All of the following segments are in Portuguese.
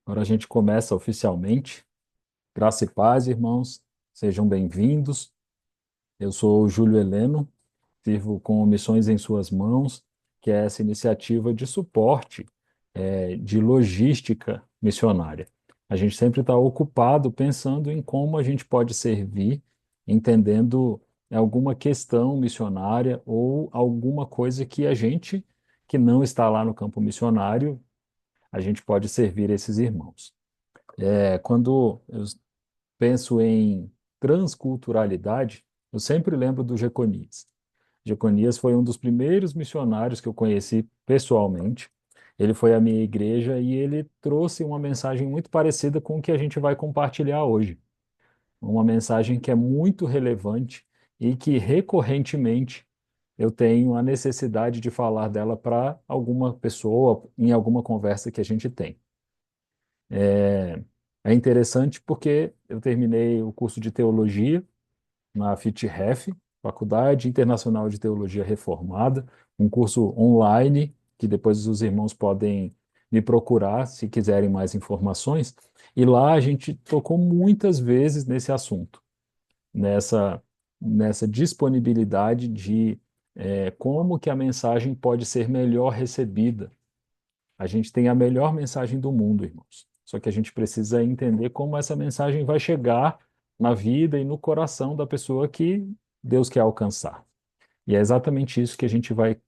Agora a gente começa oficialmente. Graça e paz, irmãos. Sejam bem-vindos. Eu sou o Júlio Heleno, sirvo com Missões em Suas Mãos, que é essa iniciativa de suporte, de logística missionária. A gente sempre está ocupado pensando em como a gente pode servir, entendendo alguma questão missionária ou alguma coisa que a gente, que não está lá no campo missionário, a gente pode servir esses irmãos. Quando eu penso em transculturalidade, eu sempre lembro do Jeconias. Jeconias foi um dos primeiros missionários que eu conheci pessoalmente. Ele foi à minha igreja e ele trouxe uma mensagem muito parecida com o que a gente vai compartilhar hoje. Uma mensagem que é muito relevante e que recorrentemente eu tenho a necessidade de falar dela para alguma pessoa em alguma conversa que a gente tem. É interessante porque eu terminei o curso de teologia na FIT-REF, Faculdade Internacional de Teologia Reformada, um curso online que depois os irmãos podem me procurar se quiserem mais informações. E lá a gente tocou muitas vezes nesse assunto, nessa, nessa disponibilidade de como que a mensagem pode ser melhor recebida. A gente tem a melhor mensagem do mundo, irmãos. Só que a gente precisa entender como essa mensagem vai chegar na vida e no coração da pessoa que Deus quer alcançar. E é exatamente isso que a gente vai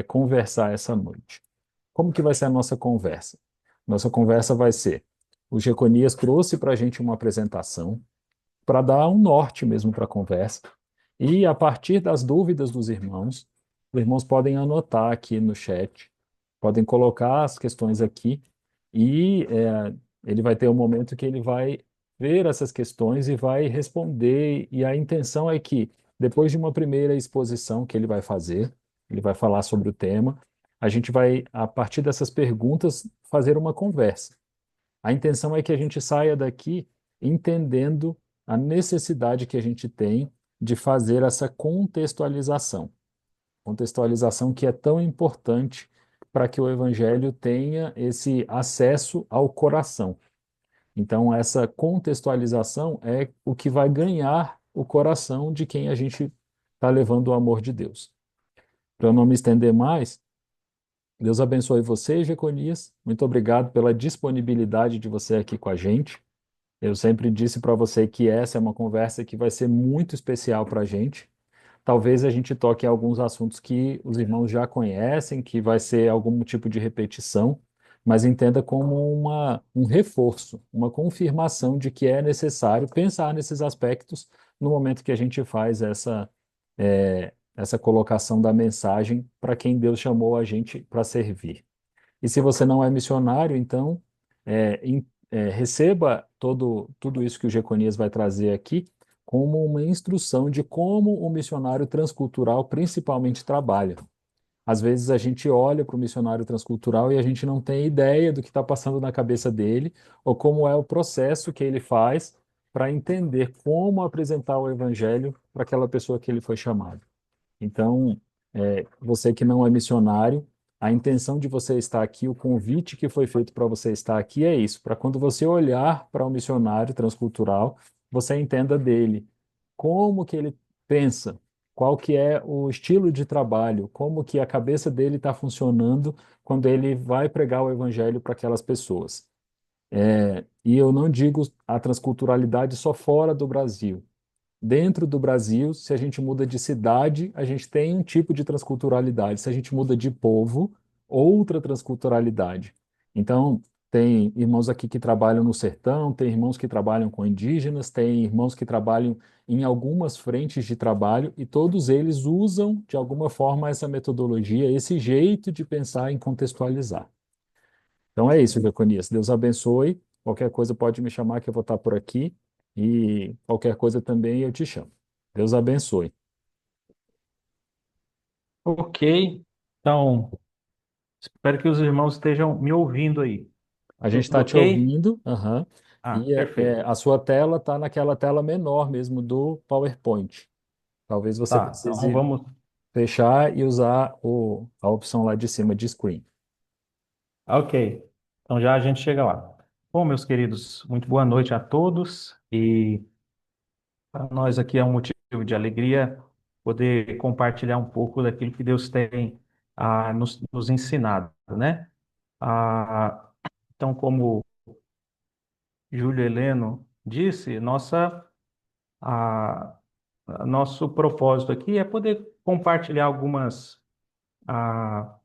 conversar essa noite. Como que vai ser a nossa conversa? Nossa conversa vai ser: o Jeconias trouxe para a gente uma apresentação para dar um norte mesmo para a conversa. E a partir das dúvidas dos irmãos, os irmãos podem anotar aqui no chat, podem colocar as questões aqui, e ele vai ter um momento que ele vai ver essas questões e vai responder. E a intenção é que, depois de uma primeira exposição que ele vai falar sobre o tema, a gente vai, a partir dessas perguntas, fazer uma conversa. A intenção é que a gente saia daqui entendendo a necessidade que a gente tem de fazer essa contextualização. Contextualização que é tão importante para que o evangelho tenha esse acesso ao coração. Então, essa contextualização é o que vai ganhar o coração de quem a gente está levando o amor de Deus. Para eu não me estender mais, Deus abençoe você, Jeconias. Muito obrigado pela disponibilidade de você aqui com a gente. Eu sempre disse para você que essa é uma conversa que vai ser muito especial para a gente. Talvez a gente toque em alguns assuntos que os irmãos já conhecem, que vai ser algum tipo de repetição, mas entenda como um reforço, uma confirmação de que é necessário pensar nesses aspectos no momento que a gente faz essa colocação da mensagem para quem Deus chamou a gente para servir. E se você não é missionário, então receba tudo isso que o Jeconias vai trazer aqui como uma instrução de como o missionário transcultural principalmente trabalha. Às vezes a gente olha para o missionário transcultural e a gente não tem ideia do que está passando na cabeça dele ou como é o processo que ele faz para entender como apresentar o evangelho para aquela pessoa que ele foi chamado. Então, você que não é missionário, a intenção de você estar aqui, o convite que foi feito para você estar aqui é isso, para quando você olhar para um missionário transcultural, você entenda dele, como que ele pensa, qual que é o estilo de trabalho, como que a cabeça dele está funcionando quando ele vai pregar o evangelho para aquelas pessoas. E eu não digo a transculturalidade só fora do Brasil. Dentro do Brasil, se a gente muda de cidade, a gente tem um tipo de transculturalidade. Se a gente muda de povo, outra transculturalidade. Então, tem irmãos aqui que trabalham no sertão, tem irmãos que trabalham com indígenas, tem irmãos que trabalham em algumas frentes de trabalho, e todos eles usam, de alguma forma, essa metodologia, esse jeito de pensar em contextualizar. Então é isso, Jeconias. Deus abençoe. Qualquer coisa pode me chamar que eu vou estar por aqui. E qualquer coisa também eu te chamo. Deus abençoe. Ok, então espero que os irmãos estejam me ouvindo aí. A gente Tudo está te ok? ouvindo, aham. Ah, E perfeito. a sua tela está naquela tela menor mesmo do PowerPoint. Talvez você Tá, então precise vamos. fechar e usar a opção lá de cima de screen. Ok, então já a gente chega lá. Bom, meus queridos, muito boa noite a todos. E para nós aqui é um motivo de alegria poder compartilhar um pouco daquilo que Deus tem nos ensinado, né? Ah, então, como Júlio Heleno disse, ah, nosso propósito aqui é poder compartilhar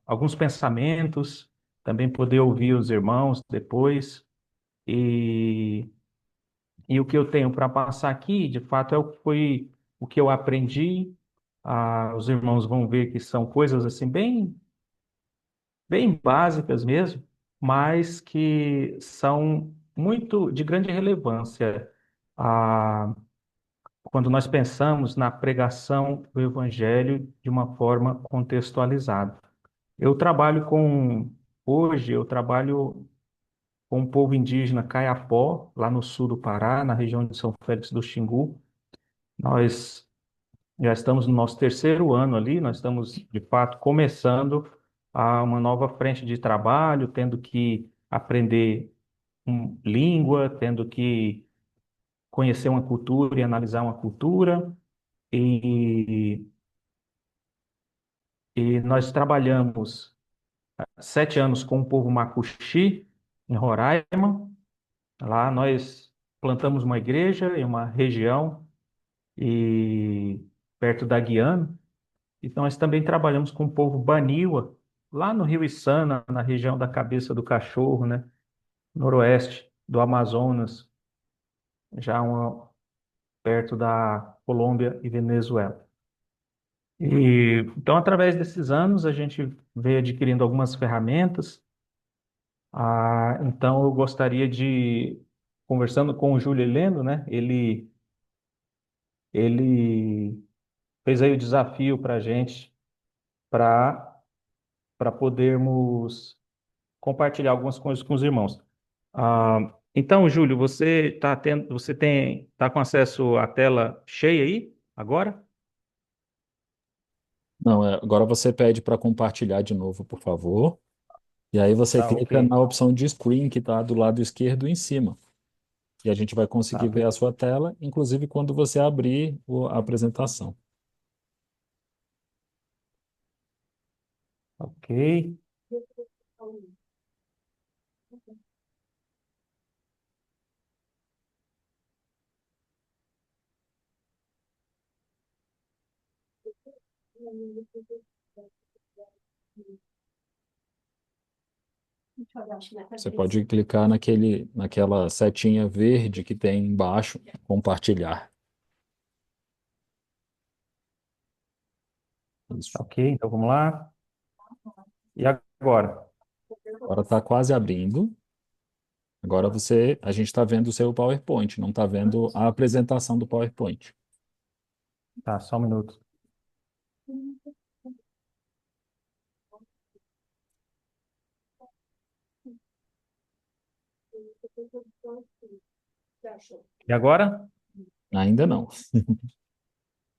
alguns pensamentos, também poder ouvir os irmãos depois. E E o que eu tenho para passar aqui, de fato, foi o que eu aprendi. Os irmãos vão ver que são coisas assim bem básicas mesmo, mas que são muito de grande relevância. Ah, quando nós pensamos na pregação do Evangelho de uma forma contextualizada. Eu trabalho hoje eu trabalho com o povo indígena Caiapó, lá no sul do Pará, na região de São Félix do Xingu. Nós já estamos no nosso terceiro ano ali, nós estamos, de fato, começando uma nova frente de trabalho, tendo que aprender língua, tendo que conhecer uma cultura e analisar uma cultura. E, e nós trabalhamos 7 anos com o povo Macuxi, em Roraima. Lá nós plantamos uma igreja em uma região e perto da Guiana. Então, nós também trabalhamos com o povo Baniwa, lá no Rio Içana, na região da Cabeça do Cachorro, né? Noroeste do Amazonas, perto da Colômbia e Venezuela. Então, através desses anos, a gente veio adquirindo algumas ferramentas. Então, eu gostaria conversando com o Júlio Heleno, né? Ele fez aí o desafio para a gente, para podermos compartilhar algumas coisas com os irmãos. Então, Júlio, tá com acesso à tela cheia aí agora? Não, agora você pede para compartilhar de novo, por favor. E aí você Tá, clica ok. na opção de screen que está do lado esquerdo em cima. E a gente vai Tá, conseguir ver a sua tela, inclusive quando você abrir a apresentação. ok. Você pode clicar naquela setinha verde que tem embaixo, compartilhar. Isso. Ok, então vamos lá. E agora? Agora está quase abrindo. Agora a gente está vendo o seu PowerPoint, não está vendo a apresentação do PowerPoint. Tá, só um minuto. E agora? Ainda não.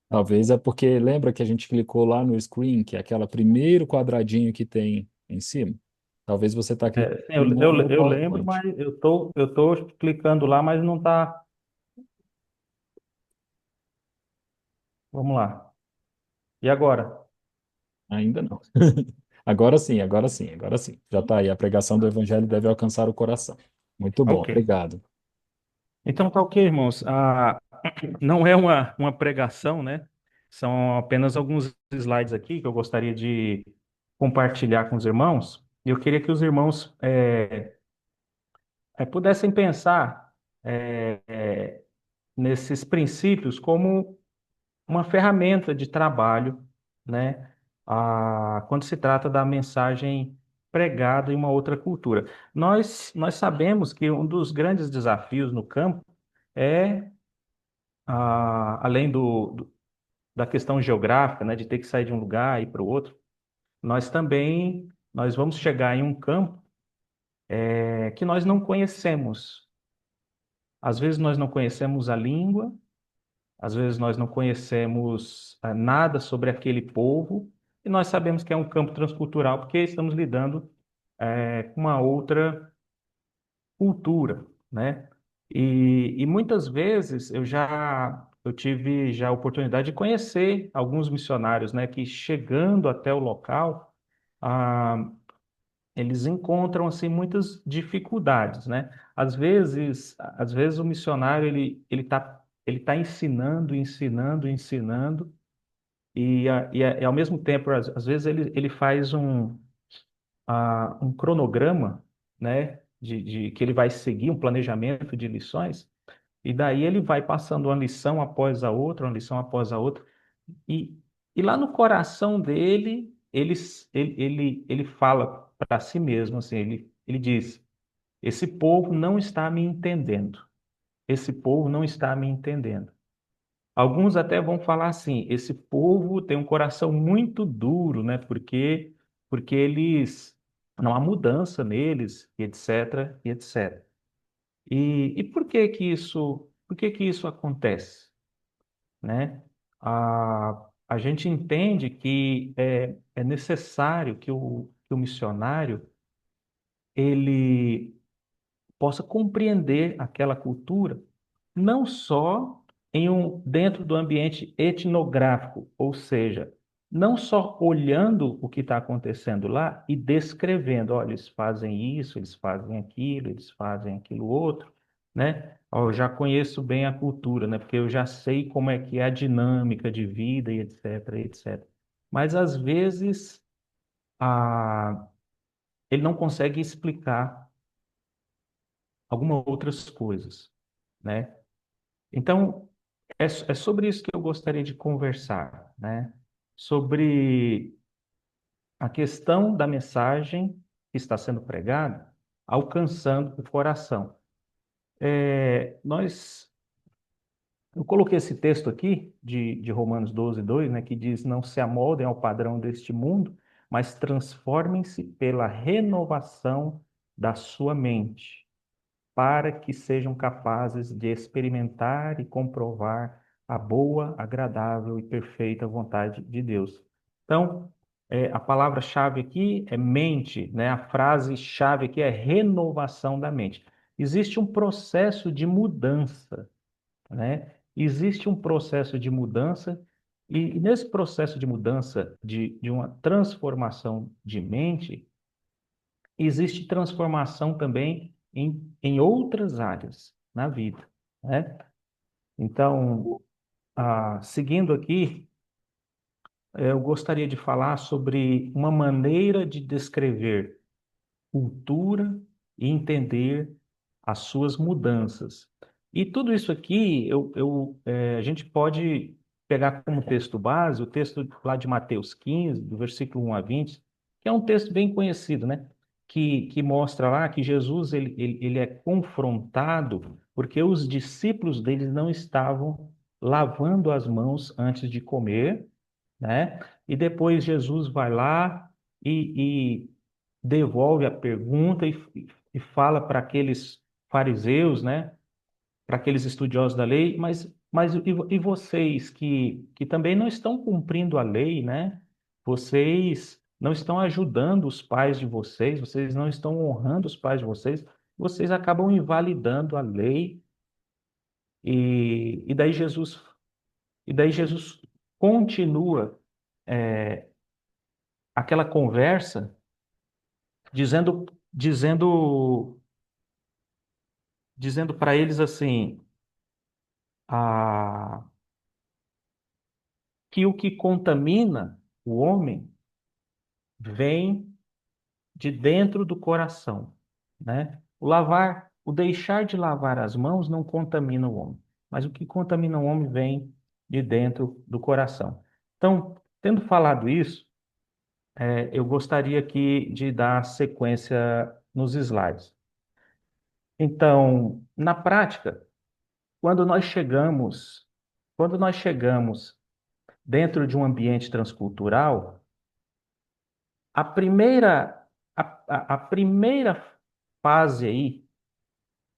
Talvez é porque lembra que a gente clicou lá no screen, que é aquele primeiro quadradinho que tem em cima. Talvez você está clicando Sim, no eu lembro, PowerPoint. mas eu tô clicando lá, mas não tá. Vamos lá. E agora? Ainda não. Agora sim, agora sim, agora sim. Já está aí. A pregação do Evangelho deve alcançar o coração. Muito bom, Ok. obrigado. Então tá ok, irmãos. Não é uma pregação, né? São apenas alguns slides aqui que eu gostaria de compartilhar com os irmãos. Eu queria que os irmãos pudessem pensar nesses princípios como uma ferramenta de trabalho, né? Quando se trata da mensagem pregada em uma outra cultura. Nós sabemos que um dos grandes desafios no campo é, além da questão geográfica, né, de ter que sair de um lugar e ir para o outro, nós vamos chegar em um campo que nós não conhecemos. Às vezes nós não conhecemos a língua, às vezes nós não conhecemos nada sobre aquele povo, e nós sabemos que é um campo transcultural porque estamos lidando com uma outra cultura, né? E muitas vezes eu tive já a oportunidade de conhecer alguns missionários, né, que chegando até o local, ah, eles encontram assim muitas dificuldades, né? Às vezes o missionário ele tá ensinando, ensinando, ensinando e ao mesmo tempo às vezes ele faz um cronograma, né? De que ele vai seguir um planejamento de lições e daí ele vai passando uma lição após a outra, uma lição após a outra e, e lá no coração dele, ele fala para si mesmo, assim, ele diz: esse povo não está me entendendo. Esse povo não está me entendendo. Alguns até vão falar assim: esse povo tem um coração muito duro, né? Porque eles não há mudança neles, e etc, e etc. E por que que isso acontece? Né? A gente entende que é necessário que o missionário ele possa compreender aquela cultura, não só dentro do ambiente etnográfico, ou seja, não só olhando o que está acontecendo lá e descrevendo, olha, eles fazem isso, eles fazem aquilo outro, né? Ó, eu já conheço bem a cultura, né? Porque eu já sei como é que é a dinâmica de vida e etc, etc. Mas às vezes a, ele não consegue explicar algumas outras coisas, né? Então, é sobre isso que eu gostaria de conversar, né? Sobre a questão da mensagem que está sendo pregada, alcançando o coração. Nós, eu coloquei esse texto aqui de Romanos 12:2, né, que diz: não se amoldem ao padrão deste mundo, mas transformem-se pela renovação da sua mente para que sejam capazes de experimentar e comprovar a boa, agradável e perfeita vontade de Deus. Então, a palavra-chave aqui é mente, né? A frase-chave aqui é renovação da mente. Existe um processo de mudança, né? Existe um processo de mudança e nesse processo de mudança, de uma transformação de mente, existe transformação também em outras áreas na vida, né? Então, seguindo aqui, eu gostaria de falar sobre uma maneira de descrever cultura e entender as suas mudanças. E tudo isso aqui, a gente pode pegar como texto base o texto lá de Mateus 15, do versículo 1 a 20, que é um texto bem conhecido, né? Que mostra lá que Jesus ele é confrontado porque os discípulos dele não estavam lavando as mãos antes de comer, né? E depois Jesus vai lá e devolve a pergunta e fala para aqueles fariseus, né? Para aqueles estudiosos da lei, mas e vocês que também não estão cumprindo a lei, né? Vocês não estão ajudando os pais de vocês, vocês não estão honrando os pais de vocês, vocês acabam invalidando a lei e daí Jesus continua é, aquela conversa dizendo dizendo para eles assim, a, que o que contamina o homem vem de dentro do coração, né? O deixar de lavar as mãos não contamina o homem, mas o que contamina o homem vem de dentro do coração. Então, tendo falado isso, eu gostaria aqui de dar sequência nos slides. Então, na prática, quando nós chegamos, quando nós chegamos dentro de um ambiente transcultural, a primeira, a primeira fase aí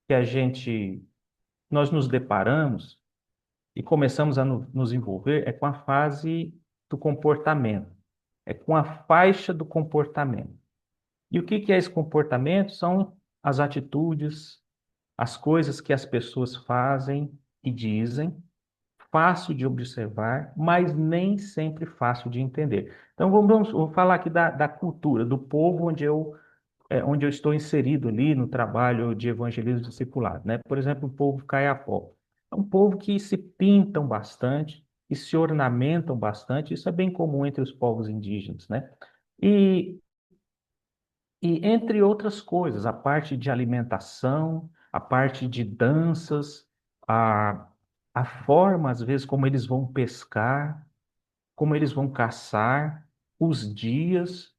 que nós nos deparamos e começamos a nos envolver é com a fase do comportamento, é com a faixa do comportamento. E o que que é esse comportamento? São as atitudes, as coisas que as pessoas fazem e dizem, fácil de observar, mas nem sempre fácil de entender. Então, vou falar aqui da cultura, do povo onde eu estou inserido ali no trabalho de evangelismo discipulado, né? Por exemplo, o povo caiapó. É um povo que se pintam bastante e se ornamentam bastante. Isso é bem comum entre os povos indígenas, né? E, e entre outras coisas, a parte de alimentação, a parte de danças, a, a forma, às vezes, como eles vão pescar, como eles vão caçar, os dias,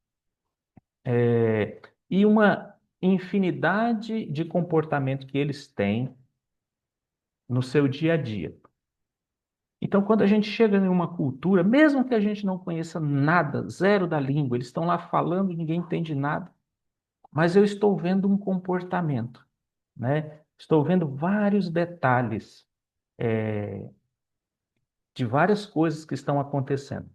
é, e uma infinidade de comportamento que eles têm no seu dia a dia. Então, quando a gente chega em uma cultura, mesmo que a gente não conheça nada, zero da língua, eles estão lá falando, ninguém entende nada, mas eu estou vendo um comportamento, né? Estou vendo vários detalhes, de várias coisas que estão acontecendo.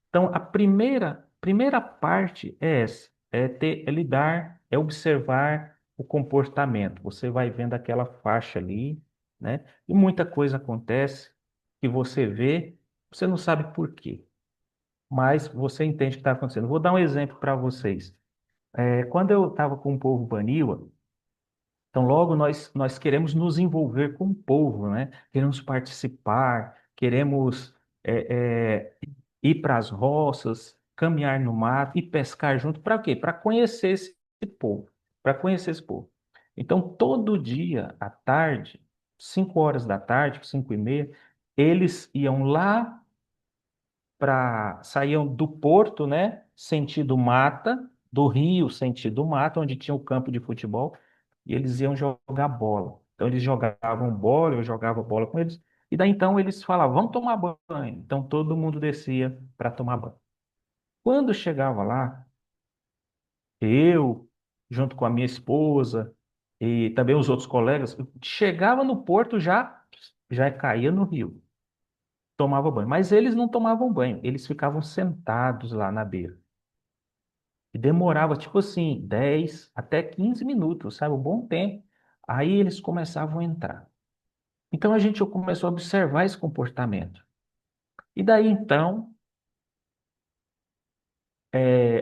Então, a primeira parte é essa, é lidar, é observar o comportamento. Você vai vendo aquela faixa ali, né? E muita coisa acontece que você vê, você não sabe por quê, mas você entende o que está acontecendo. Vou dar um exemplo para vocês. Quando eu estava com o povo Baniwa, então logo nós queremos nos envolver com o povo, né? Queremos participar, queremos ir para as roças, caminhar no mato e pescar junto. Para quê? Para conhecer esse povo. Para conhecer esse povo. Então, todo dia, à tarde, 5 horas da tarde, 5:30, eles iam lá saíam do porto, né? Sentido mata, do rio, sentido mata, onde tinha o campo de futebol, e eles iam jogar bola. Então, eles jogavam bola, eu jogava bola com eles. E daí então eles falavam, vamos tomar banho. Então todo mundo descia para tomar banho. Quando chegava lá, eu, junto com a minha esposa e também os outros colegas, chegava no porto já caía no rio, tomava banho. Mas eles não tomavam banho, eles ficavam sentados lá na beira. E demorava, tipo assim, 10 até 15 minutos, sabe? Um bom tempo. Aí eles começavam a entrar. Então a gente começou a observar esse comportamento. E daí então,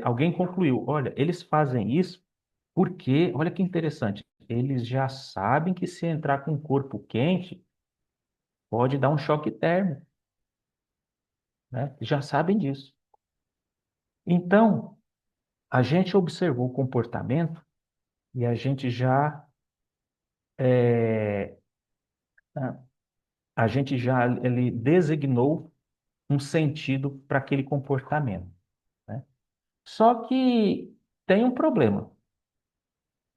alguém concluiu: olha, eles fazem isso porque, olha que interessante, eles já sabem que se entrar com o corpo quente, pode dar um choque térmico, né? Já sabem disso. Então, a gente observou o comportamento e a gente é, a gente já ele designou um sentido para aquele comportamento, né? Só que tem um problema.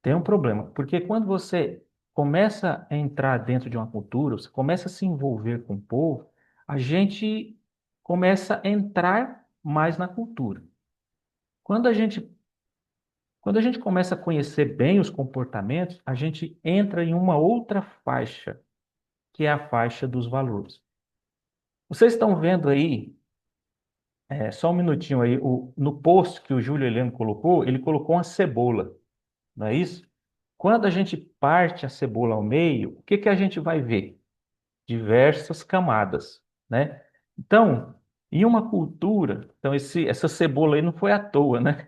Tem um problema, porque quando você começa a entrar dentro de uma cultura, você começa a se envolver com o povo, a gente começa a entrar mais na cultura. Quando a gente, quando a gente começa a conhecer bem os comportamentos, a gente entra em uma outra faixa, que é a faixa dos valores. Vocês estão vendo aí, só um minutinho aí, no post que o Júlio Heleno colocou, ele colocou uma cebola, não é isso? Quando a gente parte a cebola ao meio, o que que a gente vai ver? Diversas camadas, né? Então, em uma cultura, então essa cebola aí não foi à toa, né?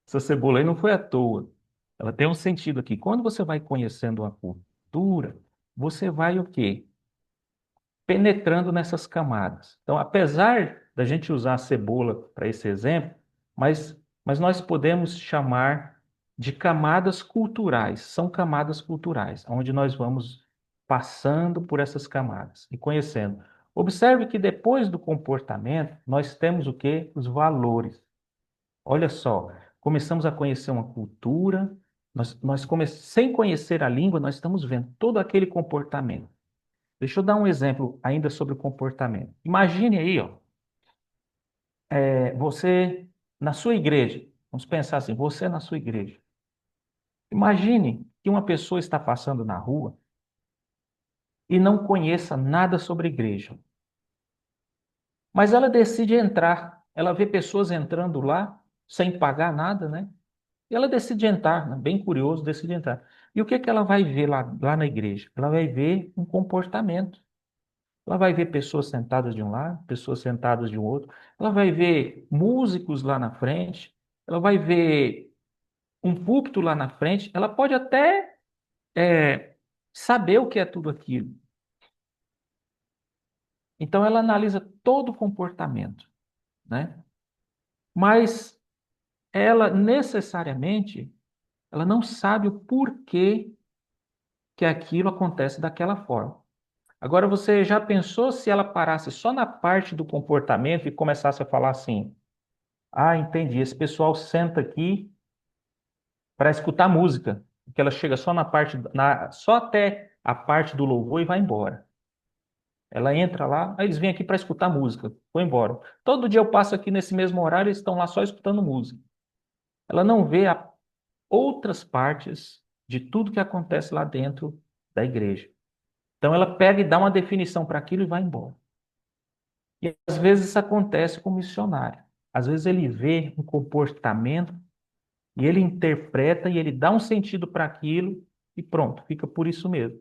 Essa cebola aí não foi à toa. Ela tem um sentido aqui. Quando você vai conhecendo uma cultura, você vai o quê? Penetrando nessas camadas. Então, apesar da gente usar a cebola para esse exemplo, mas nós podemos chamar de camadas culturais. São camadas culturais, onde nós vamos passando por essas camadas e conhecendo. Observe que depois do comportamento, nós temos o quê? Os valores. Olha só, começamos a conhecer uma cultura, sem conhecer a língua, nós estamos vendo todo aquele comportamento. Deixa eu dar um exemplo ainda sobre o comportamento. Imagine aí, ó, você na sua igreja. Vamos pensar assim, você na sua igreja. Imagine que uma pessoa está passando na rua e não conheça nada sobre igreja. Mas ela decide entrar. Ela vê pessoas entrando lá sem pagar nada, né? E ela decide entrar, né? Bem curioso, decide entrar. E o que que ela vai ver lá na igreja? Ela vai ver um comportamento. Ela vai ver pessoas sentadas de um lado, pessoas sentadas de um outro. Ela vai ver músicos lá na frente. Ela vai ver um púlpito lá na frente. Ela pode até saber o que é tudo aquilo. Então ela analisa todo o comportamento, né? Mas ela necessariamente, ela não sabe o porquê que aquilo acontece daquela forma. Agora, você já pensou se ela parasse só na parte do comportamento e começasse a falar assim: ah, entendi, esse pessoal senta aqui para escutar música, que ela chega só na parte, só até a parte do louvor e vai embora. Ela entra lá, aí eles vêm aqui para escutar música, vou embora. Todo dia eu passo aqui nesse mesmo horário, eles estão lá só escutando música. Ela não vê outras partes de tudo que acontece lá dentro da igreja. Então ela pega e dá uma definição para aquilo e vai embora. E às vezes isso acontece com o missionário. Às vezes ele vê um comportamento e ele interpreta e ele dá um sentido para aquilo e pronto, fica por isso mesmo,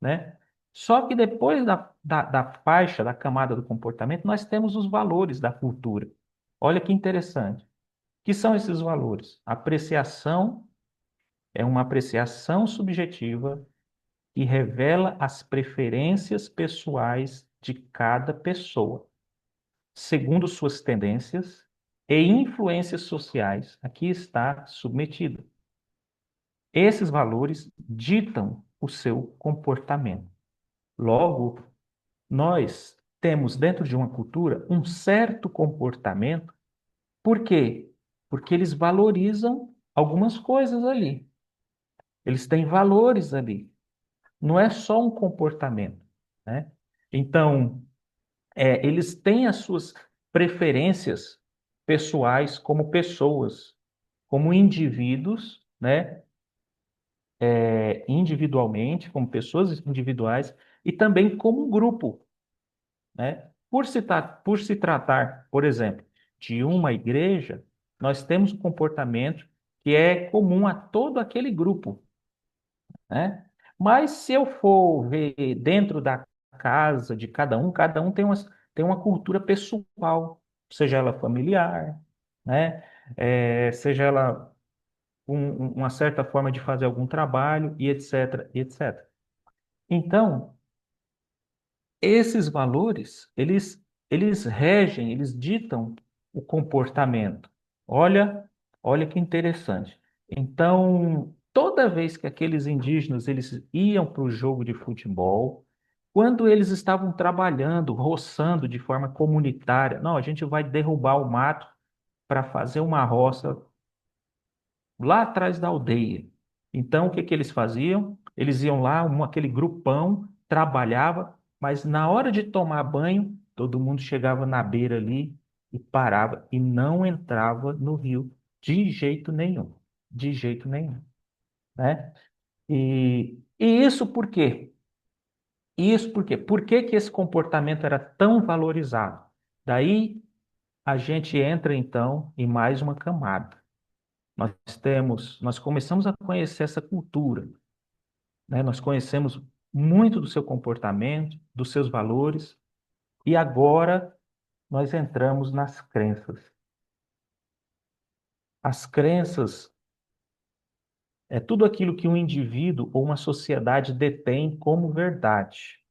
né? Só que depois da faixa, da camada do comportamento, nós temos os valores da cultura. Olha que interessante. O que são esses valores? Apreciação é uma apreciação subjetiva que revela as preferências pessoais de cada pessoa segundo suas tendências e influências sociais a que está submetida. Esses valores ditam o seu comportamento. Logo, nós temos dentro de uma cultura um certo comportamento. Por quê? Porque eles valorizam algumas coisas ali. Eles têm valores ali. Não é só um comportamento, né? Então, eles têm as suas preferências pessoais como pessoas, como indivíduos, né? Individualmente, como pessoas individuais, e também como um grupo, né? Por se tratar, por exemplo, de uma igreja, nós temos um comportamento que é comum a todo aquele grupo, né? Mas se eu for ver dentro da casa de cada um tem uma cultura pessoal, seja ela familiar, né? Seja ela uma certa forma de fazer algum trabalho e etc, e etc. Então, esses valores, eles regem, eles ditam o comportamento. Olha, olha que interessante. Então, toda vez que aqueles indígenas eles iam para o jogo de futebol, quando eles estavam trabalhando, roçando de forma comunitária, não, a gente vai derrubar o mato para fazer uma roça lá atrás da aldeia. Então, o que que eles faziam? Eles iam lá, aquele grupão, trabalhava, mas na hora de tomar banho, todo mundo chegava na beira ali e parava e não entrava no rio de jeito nenhum, né? E isso por quê? Isso por quê? Por que que esse comportamento era tão valorizado? Daí a gente entra então em mais uma camada. Nós começamos a conhecer essa cultura, né? Nós conhecemos muito do seu comportamento, dos seus valores, e agora nós entramos nas crenças. As crenças é tudo aquilo que um indivíduo ou uma sociedade detém como verdade.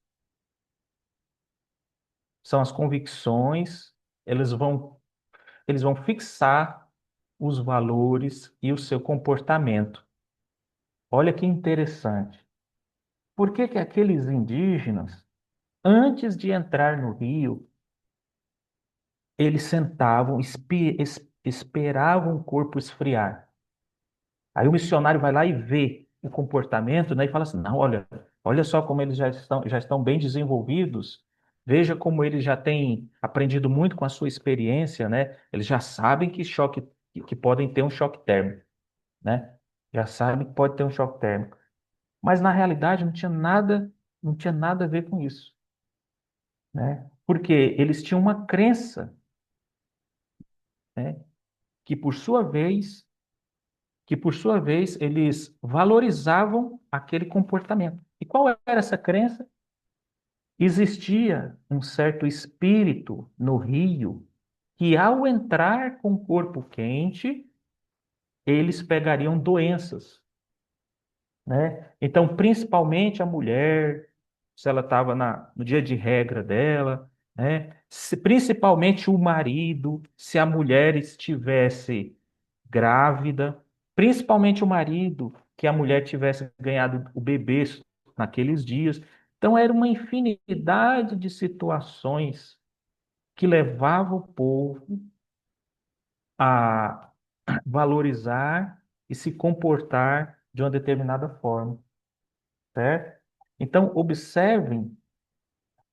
São as convicções, eles vão fixar os valores e o seu comportamento. Olha que interessante. Por que que aqueles indígenas, antes de entrar no rio, eles sentavam, esperavam o corpo esfriar? Aí o missionário vai lá e vê o comportamento, né, e fala assim: não, olha só como eles já estão bem desenvolvidos, veja como eles já têm aprendido muito com a sua experiência, né? Eles já sabem que podem ter um choque térmico, né? Já sabem que pode ter um choque térmico. Mas na realidade não tinha nada a ver com isso, né? Porque eles tinham uma crença, né, que por sua vez que, por sua vez, eles valorizavam aquele comportamento. E qual era essa crença? Existia um certo espírito no rio que, ao entrar com o corpo quente, eles pegariam doenças, né? Então, principalmente a mulher, se ela estava no dia de regra dela, né? Principalmente o marido, se a mulher estivesse grávida, principalmente o marido, que a mulher tivesse ganhado o bebê naqueles dias. Então, era uma infinidade de situações que levavam o povo a valorizar e se comportar de uma determinada forma, certo? Então, observem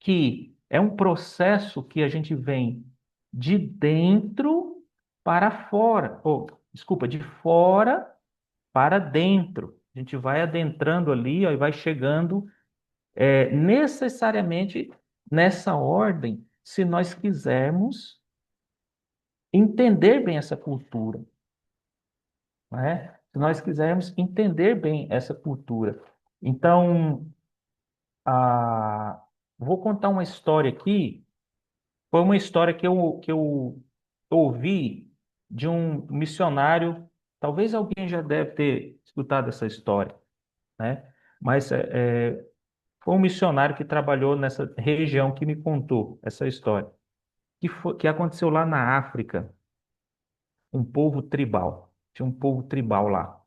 que é um processo que a gente vem de dentro para fora, ou, desculpa, de fora para dentro. A gente vai adentrando ali, ó, e vai chegando necessariamente nessa ordem, se nós quisermos entender bem essa cultura, né? Se nós quisermos entender bem essa cultura. Então, a... vou contar uma história aqui. Foi uma história que eu ouvi de um missionário. Talvez alguém já deve ter escutado essa história, né? Mas foi um missionário que trabalhou nessa região que me contou essa história, que aconteceu lá na África, um povo tribal. Tinha um povo tribal lá.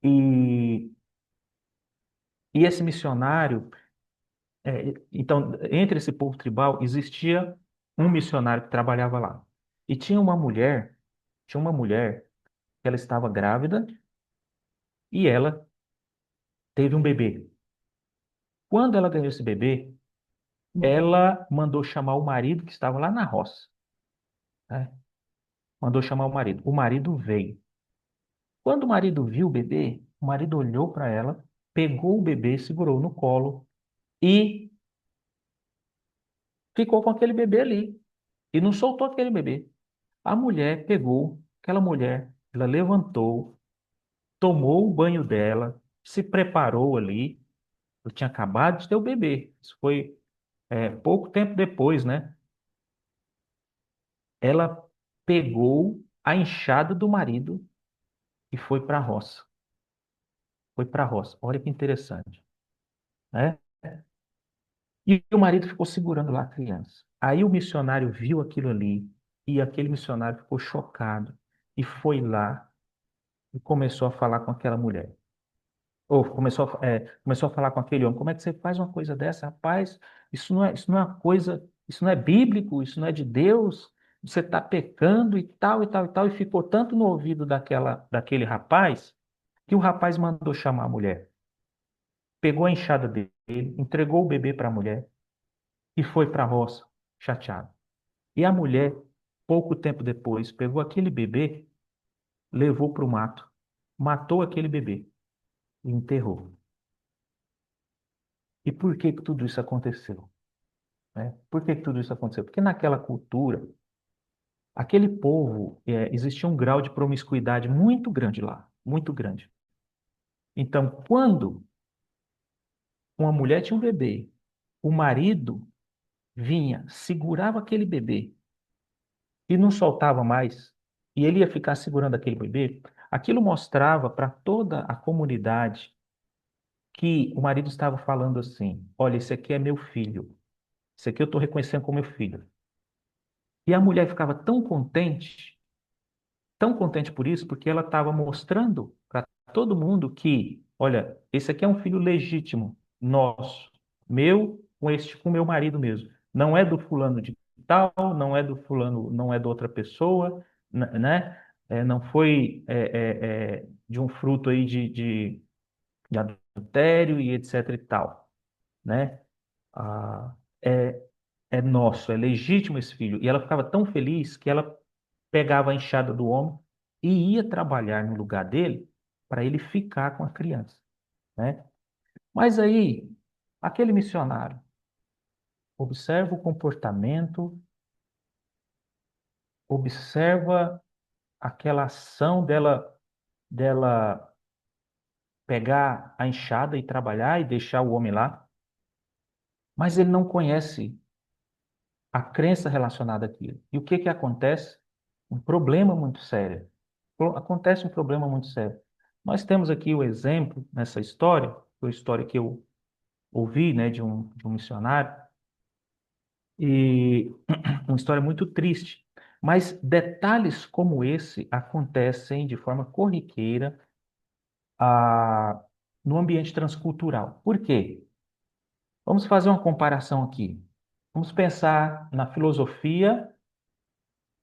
E, e esse missionário, então, entre esse povo tribal, existia um missionário que trabalhava lá. E tinha uma mulher que ela estava grávida e ela teve um bebê. Quando ela ganhou esse bebê, ela mandou chamar o marido que estava lá na roça, né? Mandou chamar o marido. O marido veio. Quando o marido viu o bebê, o marido olhou para ela, pegou o bebê, segurou no colo e ficou com aquele bebê ali. E não soltou aquele bebê. A mulher pegou, aquela mulher, ela levantou, tomou o banho dela, se preparou ali. Eu tinha acabado de ter o bebê. Isso foi pouco tempo depois, né? Ela pegou a enxada do marido e foi para a roça. Foi para a roça. Olha que interessante, né? E o marido ficou segurando lá a criança. Aí o missionário viu aquilo ali e aquele missionário ficou chocado e foi lá e começou a falar com aquela mulher. Ou começou a falar com aquele homem. Como é que você faz uma coisa dessa, rapaz? Isso não é uma coisa, isso não é bíblico, isso não é de Deus. Você está pecando e tal e tal e tal. E ficou tanto no ouvido daquele rapaz que o rapaz mandou chamar a mulher. Pegou a enxada dele, entregou o bebê para a mulher e foi para a roça, chateado. E a mulher, pouco tempo depois, pegou aquele bebê, levou para o mato, matou aquele bebê e enterrou. E por que que tudo isso aconteceu, né? Por que que tudo isso aconteceu? Porque naquela cultura, aquele povo, existia um grau de promiscuidade muito grande lá, muito grande. Então, quando uma mulher tinha um bebê, o marido vinha, segurava aquele bebê e não soltava mais, e ele ia ficar segurando aquele bebê, aquilo mostrava para toda a comunidade que o marido estava falando assim: olha, esse aqui é meu filho, esse aqui eu estou reconhecendo como meu filho. E a mulher ficava tão contente por isso, porque ela estava mostrando para todo mundo que, olha, esse aqui é um filho legítimo, nosso, meu, com meu marido mesmo. Não é do fulano de tal, não é do fulano, não é de outra pessoa, né? Não foi de um fruto aí de adultério e etc e tal, né? Ah, é, é nosso, é legítimo esse filho. E ela ficava tão feliz que ela pegava a enxada do homem e ia trabalhar no lugar dele para ele ficar com a criança, né? Mas aí, aquele missionário observa o comportamento, observa aquela ação dela dela pegar a enxada e trabalhar e deixar o homem lá, mas ele não conhece a crença relacionada àquilo. E o que que acontece? Um problema muito sério. Acontece um problema muito sério. Nós temos aqui o exemplo nessa história, foi a história que eu ouvi, né, de um missionário, e uma história muito triste. Mas detalhes como esse acontecem de forma corriqueira ah, no ambiente transcultural. Por quê? Vamos fazer uma comparação aqui. Vamos pensar na filosofia,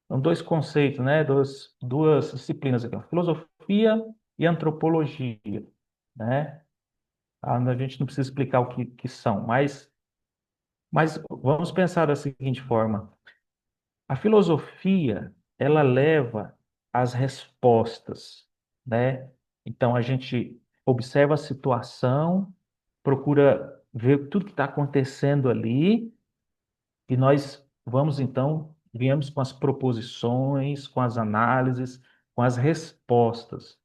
são dois conceitos, né? Duas disciplinas aqui, ó, filosofia e antropologia, né? A gente não precisa explicar o que são, mas vamos pensar da seguinte forma: a filosofia, ela leva às respostas, né? Então a gente observa a situação, procura ver tudo que está acontecendo ali, e nós vamos então, viemos com as proposições, com as análises, com as respostas,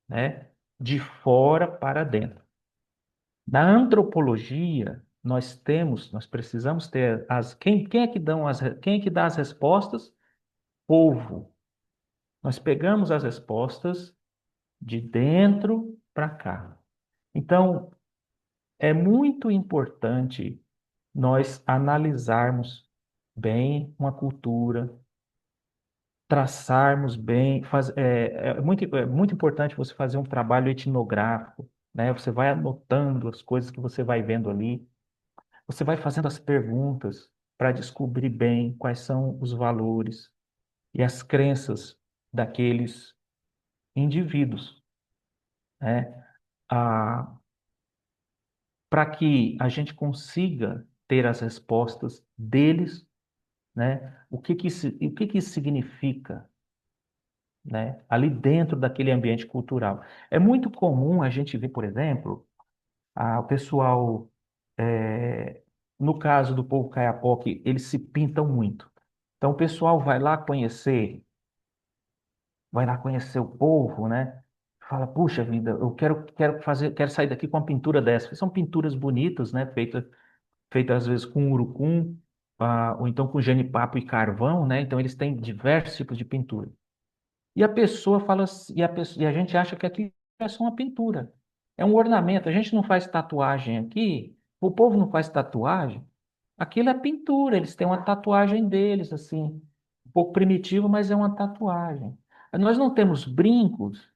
né? De fora para dentro. Na antropologia, nós precisamos ter quem é que quem é que dá as respostas? Povo. Nós pegamos as respostas de dentro para cá. Então, é muito importante nós analisarmos bem uma cultura, traçarmos bem, é muito importante você fazer um trabalho etnográfico, né? Você vai anotando as coisas que você vai vendo ali, você vai fazendo as perguntas para descobrir bem quais são os valores e as crenças daqueles indivíduos, né? Ah, para que a gente consiga ter as respostas deles, né? O que que isso significa, né? Ali dentro daquele ambiente cultural. É muito comum a gente ver, por exemplo, o pessoal, é, no caso do povo Kayapó, eles se pintam muito. Então o pessoal vai lá conhecer o povo, né? Fala, puxa vida, quero sair daqui com uma pintura dessa. Porque são pinturas bonitas, né? Feitas às vezes com urucum, ou então com genipapo e carvão, né? Então eles têm diversos tipos de pintura. E a pessoa fala, e a gente acha que aquilo é só uma pintura, é um ornamento. A gente não faz tatuagem aqui, o povo não faz tatuagem. Aquilo é pintura, eles têm uma tatuagem deles, assim, um pouco primitivo, mas é uma tatuagem. Nós não temos brincos,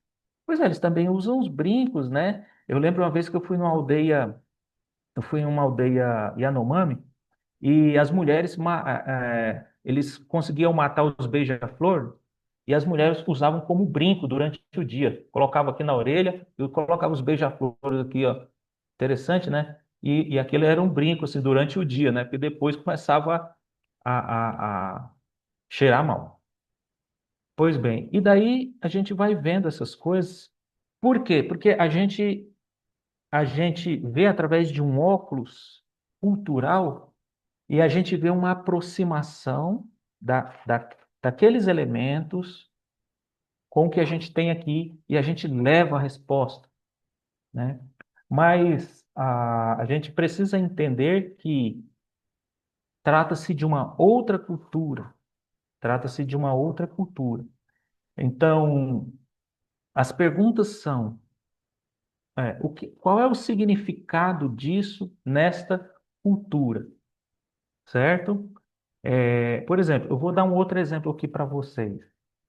pois é, eles também usam os brincos, né? Eu lembro uma vez que eu fui em uma aldeia Yanomami, e as mulheres, eles conseguiam matar os beija-flor e as mulheres usavam como brinco durante o dia. Colocava aqui na orelha e colocava os beija-flores aqui, ó. Interessante, né? E aquilo era um brinco, assim, durante o dia, né? Porque depois começava a cheirar mal. Pois bem, e daí a gente vai vendo essas coisas. Por quê? Porque a gente vê através de um óculos cultural e a gente vê uma aproximação daqueles elementos com o que a gente tem aqui e a gente leva a resposta, né? Mas a gente precisa entender que trata-se de uma outra cultura, trata-se de uma outra cultura. Então, as perguntas são, qual é o significado disso nesta cultura, certo? Por exemplo, eu vou dar um outro exemplo aqui para vocês.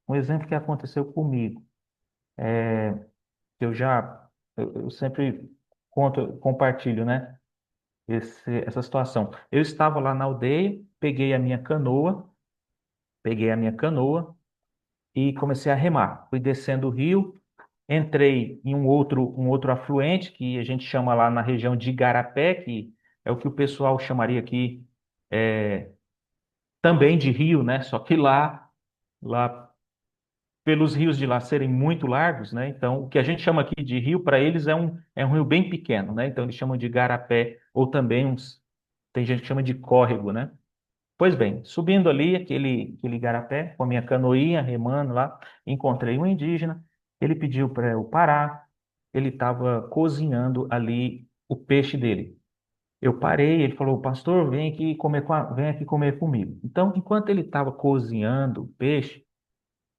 Um exemplo que aconteceu comigo. Eu sempre compartilho, né? Essa situação. Eu estava lá na aldeia, peguei a minha canoa e comecei a remar. Fui descendo o rio, entrei em um outro afluente que a gente chama lá na região de Igarapé, que é o que o pessoal chamaria aqui é, também de rio, né? Só que lá pelos rios de lá serem muito largos, né? Então, o que a gente chama aqui de rio, para eles é um rio bem pequeno, né? Então, eles chamam de garapé, ou também tem gente que chama de córrego, né? Pois bem, subindo ali aquele garapé, com a minha canoinha, remando lá, encontrei um indígena, Ele pediu para eu parar, ele estava cozinhando ali o peixe dele. Eu parei, ele falou, pastor, vem aqui comer, vem aqui comer comigo. Então, enquanto ele estava cozinhando o peixe,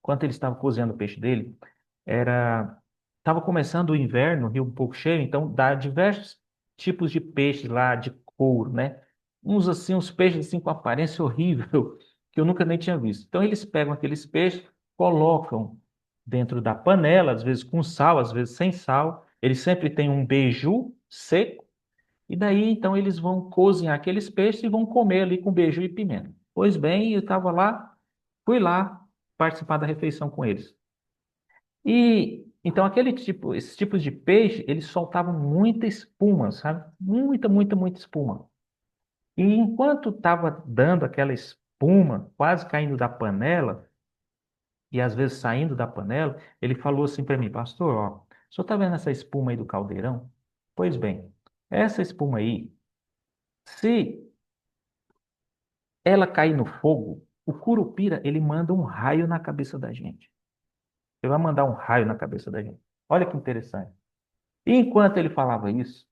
enquanto ele estava cozinhando o peixe dele, era estava começando o inverno, o rio um pouco cheio, então dá diversos tipos de peixes lá de couro, né? Uns assim, uns peixes assim com aparência horrível, que eu nunca nem tinha visto. Então eles pegam aqueles peixes, colocam dentro da panela, às vezes com sal, às vezes sem sal. Eles sempre têm um beiju seco, e daí então eles vão cozinhar aqueles peixes e vão comer ali com beiju e pimenta. Pois bem, eu estava lá, fui lá participar da refeição com eles. E então aquele tipo, esses tipos de peixe, eles soltavam muita espuma, sabe? Muita espuma. E enquanto estava dando aquela espuma, quase caindo da panela, e às vezes saindo da panela, ele falou assim para mim, pastor, ó, o senhor está vendo essa espuma aí do caldeirão? Pois bem, essa espuma aí, se ela cair no fogo, o Curupira, ele manda um raio na cabeça da gente. Ele vai mandar um raio na cabeça da gente. Olha que interessante. E enquanto ele falava isso,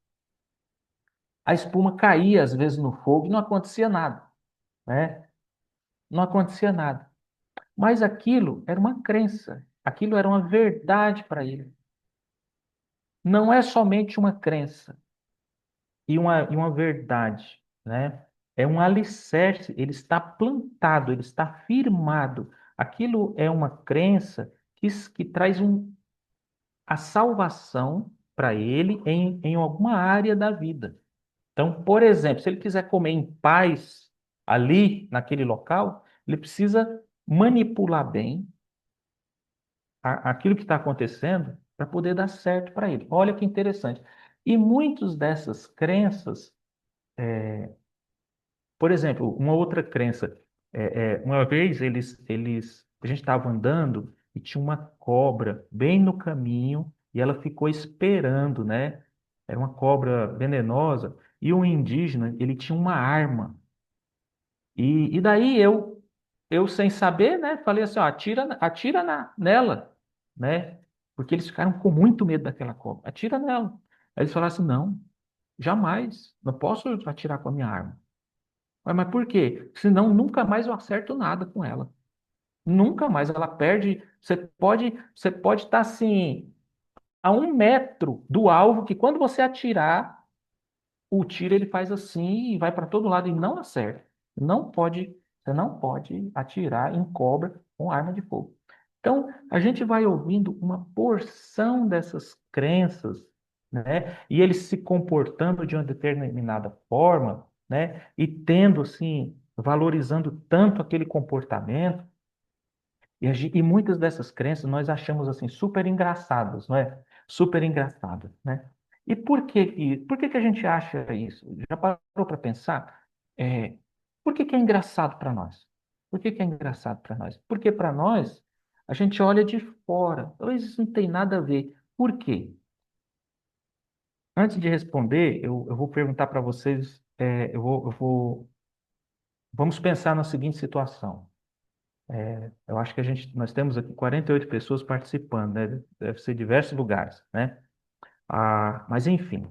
a espuma caía às vezes no fogo e não acontecia nada, né? Não acontecia nada. Mas aquilo era uma crença, aquilo era uma verdade para ele. Não é somente uma crença e uma verdade, né? É um alicerce, ele está plantado, ele está firmado. Aquilo é uma crença que traz a salvação para ele em alguma área da vida. Então, por exemplo, se ele quiser comer em paz ali, naquele local, ele precisa manipular bem aquilo que está acontecendo para poder dar certo para ele. Olha que interessante. E muitas dessas crenças, por exemplo, uma outra crença, uma vez a gente estava andando e tinha uma cobra bem no caminho e ela ficou esperando, né? Era uma cobra venenosa e o indígena, ele tinha uma arma. E daí eu sem saber, né, falei assim, ó, atira nela, né? Porque eles ficaram com muito medo daquela cobra. Atira nela. Aí eles falaram assim, não, jamais, não posso atirar com a minha arma. Mas por quê? Senão nunca mais eu acerto nada com ela. Nunca mais ela perde. Você pode estar assim a 1 metro do alvo que quando você atirar o tiro ele faz assim e vai para todo lado e não acerta. Você não pode atirar em cobra com arma de fogo. Então, a gente vai ouvindo uma porção dessas crenças, né? E eles se comportando de uma determinada forma, né? E tendo assim, valorizando tanto aquele comportamento, e muitas dessas crenças nós achamos assim super engraçadas, não é? Super engraçadas, né? E por que que a gente acha isso? Já parou para pensar? É, por que que é engraçado para nós? Por que que é engraçado para nós? Porque para nós a gente olha de fora. Talvez isso não tem nada a ver. Por quê? Antes de responder, eu vou perguntar para vocês. Vamos pensar na seguinte situação. Eu acho que nós temos aqui 48 pessoas participando, né? Deve ser diversos lugares, né? Mas enfim,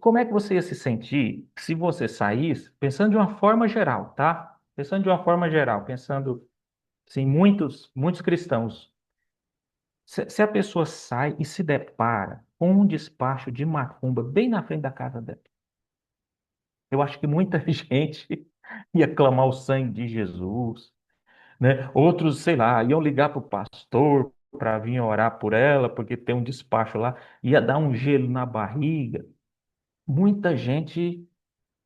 como é que você ia se sentir se você saísse, pensando de uma forma geral, tá? Pensando de uma forma geral, pensando, assim, muitos cristãos. Se a pessoa sai e se depara com um despacho de macumba bem na frente da casa dela, eu acho que muita gente ia clamar o sangue de Jesus, né? Outros, sei lá, iam ligar para o pastor para vir orar por ela, porque tem um despacho lá, ia dar um gelo na barriga. Muita gente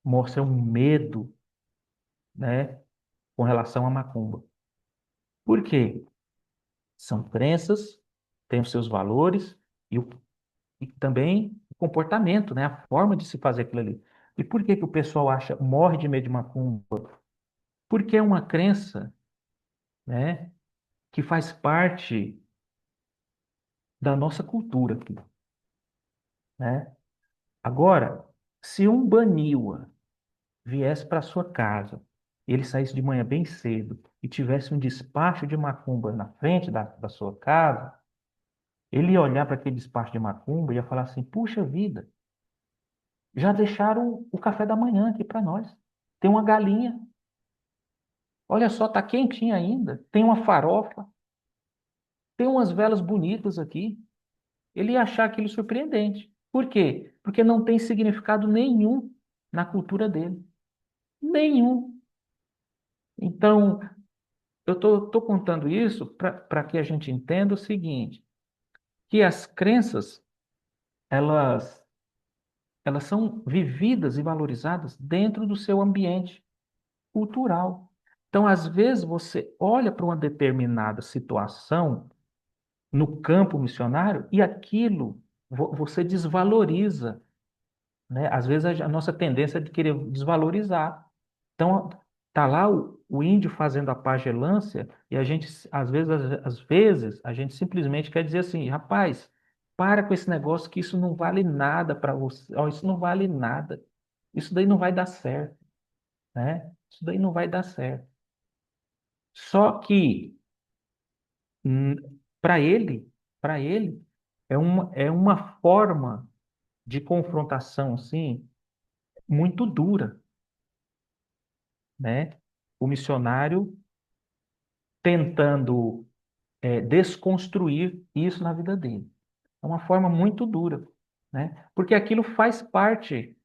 mostra um medo, né, com relação à macumba. Por quê? São crenças, têm os seus valores e também o comportamento, né, a forma de se fazer aquilo ali. E por que que o pessoal morre de medo de macumba? Porque é uma crença, né, que faz parte da nossa cultura aqui, né? Agora, se um Baniwa viesse para sua casa e ele saísse de manhã bem cedo e tivesse um despacho de macumba na frente da sua casa, ele ia olhar para aquele despacho de macumba e ia falar assim: puxa vida, já deixaram o café da manhã aqui para nós. Tem uma galinha, olha só, tá quentinha ainda. Tem uma farofa, tem umas velas bonitas aqui. Ele ia achar aquilo surpreendente. Por quê? Porque não tem significado nenhum na cultura dele. Nenhum. Então, eu tô contando isso para que a gente entenda o seguinte, que as crenças, elas, elas são vividas e valorizadas dentro do seu ambiente cultural. Então, às vezes, você olha para uma determinada situação no campo missionário e aquilo você desvaloriza, né? Às vezes a nossa tendência é de querer desvalorizar. Então, tá lá o índio fazendo a pagelância e a gente, às vezes, a gente simplesmente quer dizer assim, rapaz, para com esse negócio que isso não vale nada para você. Ó, isso não vale nada. Isso daí não vai dar certo, né? Isso daí não vai dar certo. Só que para ele, para ele, é uma forma de confrontação, assim, muito dura, né? O missionário tentando desconstruir isso na vida dele. É uma forma muito dura, né? Porque aquilo faz parte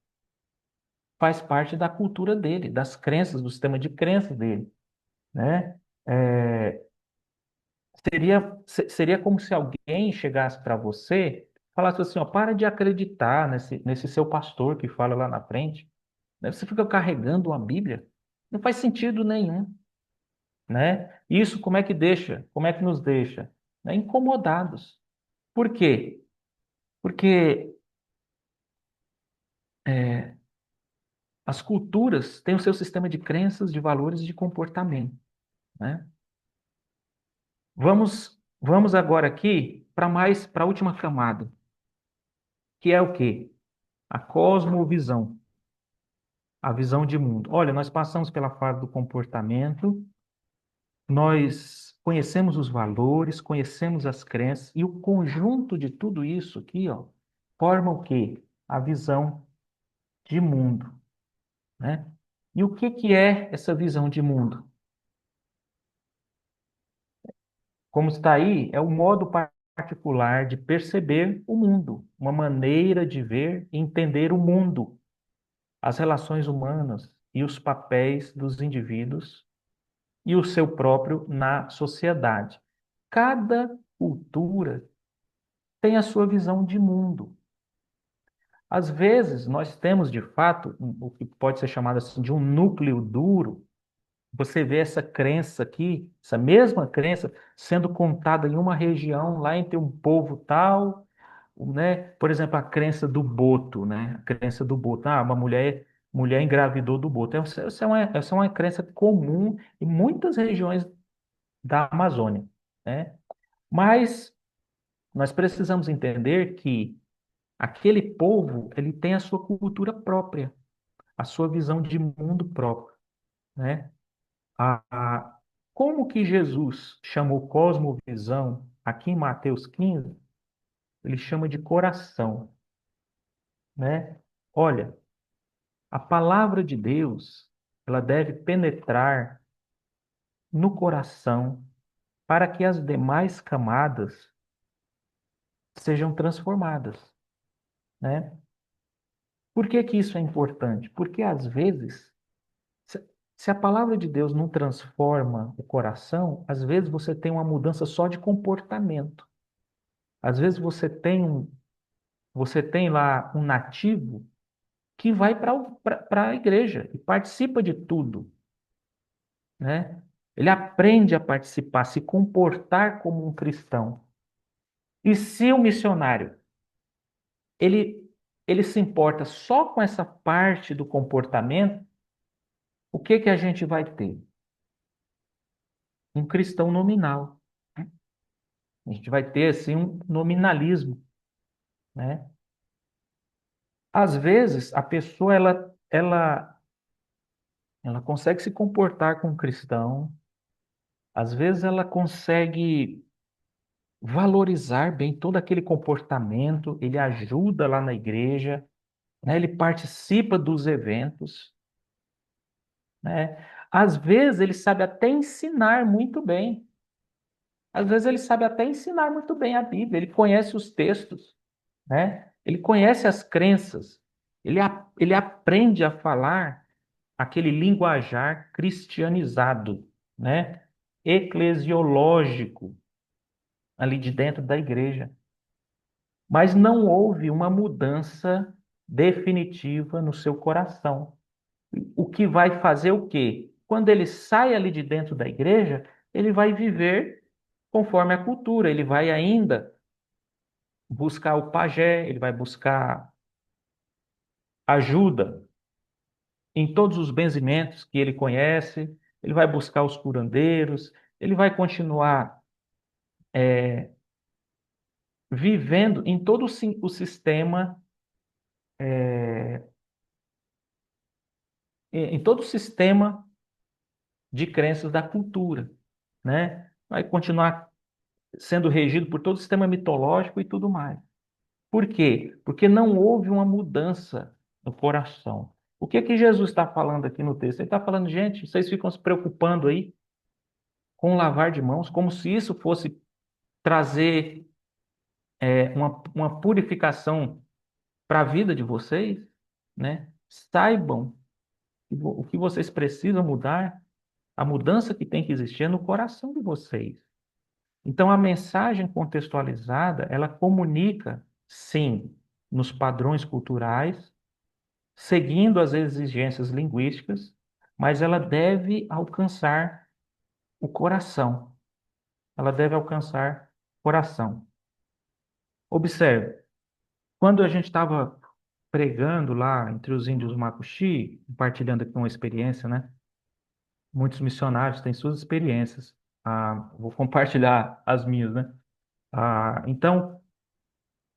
da cultura dele, das crenças, do sistema de crenças dele, né? É, seria como se alguém chegasse para você e falasse assim, ó, para de acreditar nesse seu pastor que fala lá na frente, né? Você fica carregando uma Bíblia, não faz sentido nenhum, né? Isso como é que nos deixa, né? Incomodados. Por quê? Porque é, as culturas têm o seu sistema de crenças, de valores e de comportamento, né? Vamos agora aqui para a última camada, que é o quê? A cosmovisão, a visão de mundo. Olha, nós passamos pela fase do comportamento, nós conhecemos os valores, conhecemos as crenças, e o conjunto de tudo isso aqui, ó, forma o quê? A visão de mundo, né? E o que que é essa visão de mundo? Como está aí, é o modo particular de perceber o mundo, uma maneira de ver e entender o mundo, as relações humanas e os papéis dos indivíduos e o seu próprio na sociedade. Cada cultura tem a sua visão de mundo. Às vezes, nós temos, de fato, o que pode ser chamado assim de um núcleo duro. Você vê essa crença aqui, essa mesma crença, sendo contada em uma região, lá entre um povo tal, né? Por exemplo, a crença do boto, né? A crença do boto. Ah, uma mulher engravidou do boto. Essa é uma crença comum em muitas regiões da Amazônia, né? Mas nós precisamos entender que aquele povo, ele tem a sua cultura própria, a sua visão de mundo próprio, né? A, como que Jesus chamou cosmovisão aqui em Mateus 15, ele chama de coração, né? Olha, a palavra de Deus, ela deve penetrar no coração para que as demais camadas sejam transformadas, né? Por que que isso é importante? Porque às vezes, se se a palavra de Deus não transforma o coração, às vezes você tem uma mudança só de comportamento. Às vezes você tem lá um nativo que vai para a igreja e participa de tudo, né? Ele aprende a participar, a se comportar como um cristão. E se o missionário, ele, ele se importa só com essa parte do comportamento, o que que a gente vai ter? Um cristão nominal. A gente vai ter, assim, um nominalismo, né? Às vezes, a pessoa, ela ela consegue se comportar com o cristão, às vezes ela consegue valorizar bem todo aquele comportamento, ele ajuda lá na igreja, né? Ele participa dos eventos, né? Às vezes ele sabe até ensinar muito bem. Às vezes ele sabe até ensinar muito bem a Bíblia, ele conhece os textos, né? Ele conhece as crenças, ele aprende a falar aquele linguajar cristianizado, né? Eclesiológico, ali de dentro da igreja. Mas não houve uma mudança definitiva no seu coração. O que vai fazer o quê? Quando ele sai ali de dentro da igreja, ele vai viver conforme a cultura, ele vai ainda buscar o pajé, ele vai buscar ajuda em todos os benzimentos que ele conhece, ele vai buscar os curandeiros, ele vai continuar vivendo em todo o sistema, em todo o sistema de crenças da cultura, né? Vai continuar sendo regido por todo o sistema mitológico e tudo mais. Por quê? Porque não houve uma mudança no coração. O que é que Jesus está falando aqui no texto? Ele está falando, gente, vocês ficam se preocupando aí com lavar de mãos, como se isso fosse trazer uma purificação para a vida de vocês, né? Saibam que o que vocês precisam mudar, a mudança que tem que existir é no coração de vocês. Então, a mensagem contextualizada, ela comunica, sim, nos padrões culturais, seguindo as exigências linguísticas, mas ela deve alcançar o coração. Ela deve alcançar o coração. Observe, quando a gente estava pregando lá entre os índios Macuxi, compartilhando aqui uma experiência, né? Muitos missionários têm suas experiências. Vou compartilhar as minhas, né? Então,